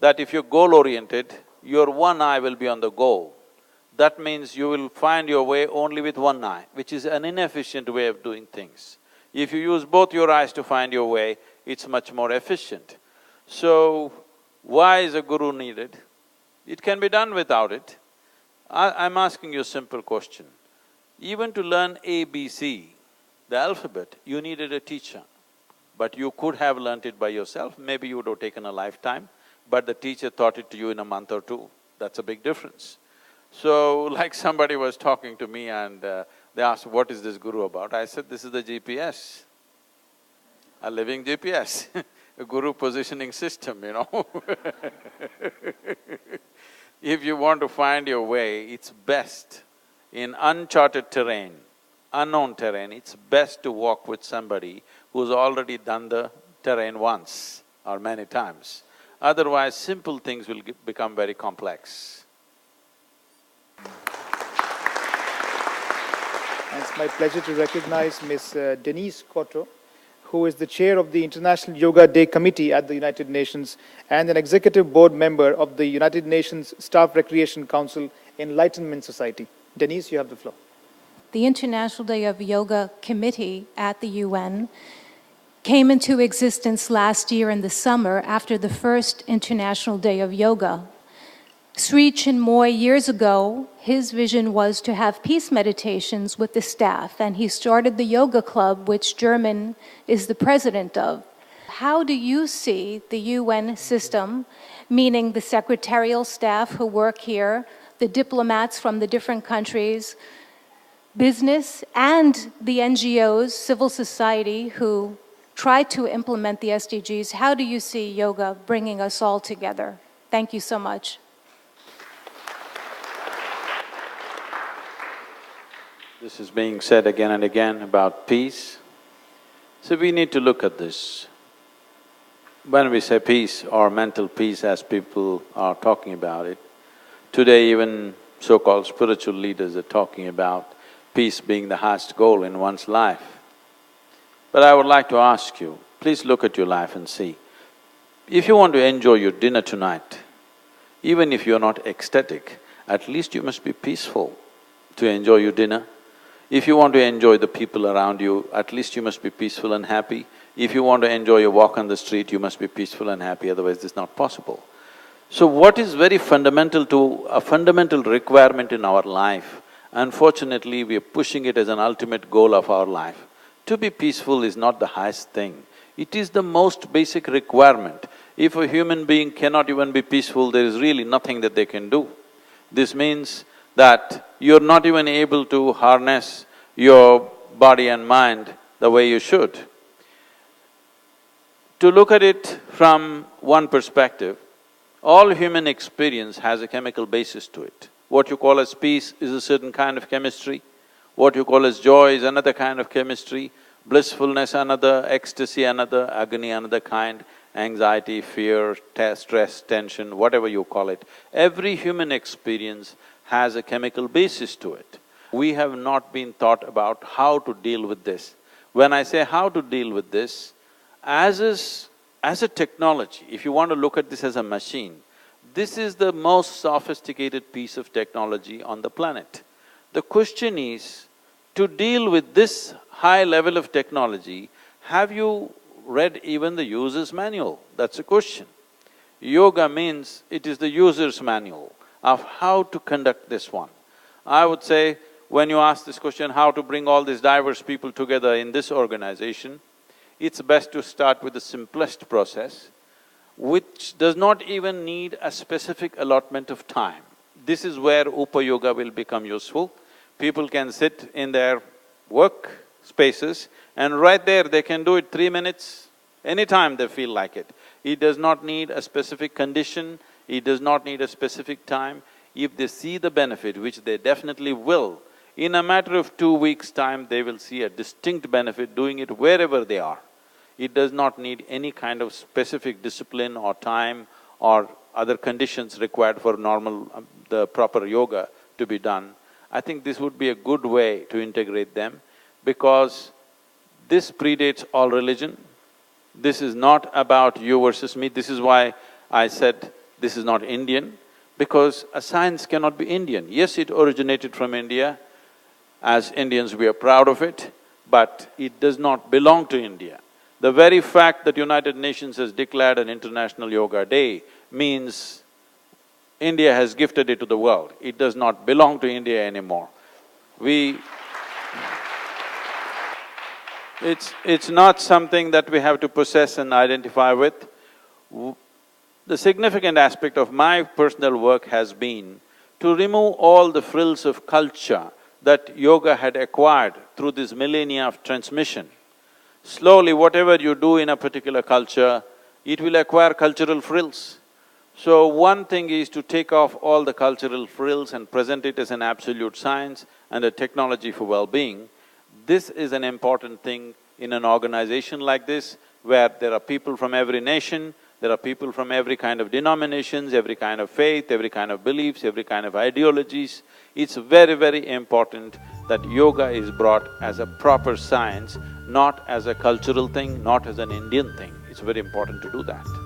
that if you're goal-oriented, your one eye will be on the goal. That means you will find your way only with one eye, which is an inefficient way of doing things. If you use both your eyes to find your way, it's much more efficient. So, why is a guru needed? It can be done without it. I'm asking you a simple question. Even to learn ABC, the alphabet, you needed a teacher. But you could have learnt it by yourself, maybe you would have taken a lifetime, but the teacher taught it to you in a month or two. That's a big difference. So, like somebody was talking to me and they asked, what is this guru about? I said, this is the GPS, a living GPS, a guru positioning system, you know. If you want to find your way, it's best in uncharted terrain, unknown terrain, it's best to walk with somebody who's already done the terrain once or many times. Otherwise, simple things will become very complex. It's my pleasure to recognize Ms. Denise Cotto, who is the chair of the International Yoga Day Committee at the United Nations and an executive board member of the United Nations Staff Recreation Council Enlightenment Society. Denise, you have the floor. The International Day of Yoga Committee at the UN came into existence last year in the summer after the first International Day of Yoga. Sri Chinmoy, years ago, his vision was to have peace meditations with the staff, and he started the yoga club, which German is the president of. How do you see the UN system, meaning the secretarial staff who work here, the diplomats from the different countries, business and the NGOs, civil society who try to implement the SDGs, how do you see yoga bringing us all together? Thank you so much. This is being said again and again about peace. So we need to look at this. When we say peace or mental peace as people are talking about it, today even so-called spiritual leaders are talking about peace being the highest goal in one's life. But I would like to ask you, please look at your life and see, if you want to enjoy your dinner tonight, even if you're not ecstatic, at least you must be peaceful to enjoy your dinner. If you want to enjoy the people around you, at least you must be peaceful and happy. If you want to enjoy your walk on the street, you must be peaceful and happy, otherwise this is not possible. So what is very fundamental to… a fundamental requirement in our life, unfortunately we are pushing it as an ultimate goal of our life. To be peaceful is not the highest thing, it is the most basic requirement. If a human being cannot even be peaceful, there is really nothing that they can do. This means that you're not even able to harness your body and mind the way you should. To look at it from one perspective, all human experience has a chemical basis to it. What you call as peace is a certain kind of chemistry, what you call as joy is another kind of chemistry, blissfulness another, ecstasy another, agony another kind, anxiety, fear, stress, tension, whatever you call it. Every human experience has a chemical basis to it. We have not been taught about how to deal with this. When I say how to deal with this, as a technology, if you want to look at this as a machine, this is the most sophisticated piece of technology on the planet. The question is, to deal with this high level of technology, have you read even the user's manual? That's a question. Yoga means it is the user's manual of how to conduct this one. I would say, when you ask this question, how to bring all these diverse people together in this organization, it's best to start with the simplest process, which does not even need a specific allotment of time. This is where Upa Yoga will become useful. People can sit in their work spaces and right there they can do it 3 minutes, anytime they feel like it. It does not need a specific condition, it does not need a specific time. If they see the benefit, which they definitely will, in a matter of 2 weeks' time, they will see a distinct benefit doing it wherever they are. It does not need any kind of specific discipline or time or other conditions required for the proper yoga to be done. I think this would be a good way to integrate them, because this predates all religion. This is not about you versus me. This is why I said this is not Indian, because a science cannot be Indian. Yes, it originated from India. As Indians, we are proud of it, but it does not belong to India. The very fact that United Nations has declared an International Yoga Day means India has gifted it to the world. It does not belong to India anymore. It's not something that we have to possess and identify with. The significant aspect of my personal work has been to remove all the frills of culture that yoga had acquired through this millennia of transmission. Slowly, whatever you do in a particular culture, it will acquire cultural frills. So one thing is to take off all the cultural frills and present it as an absolute science and a technology for well-being. This is an important thing in an organization like this, where there are people from every nation, there are people from every kind of denominations, every kind of faith, every kind of beliefs, every kind of ideologies. It's very, very important that yoga is brought as a proper science, not as a cultural thing, not as an Indian thing. It's very important to do that.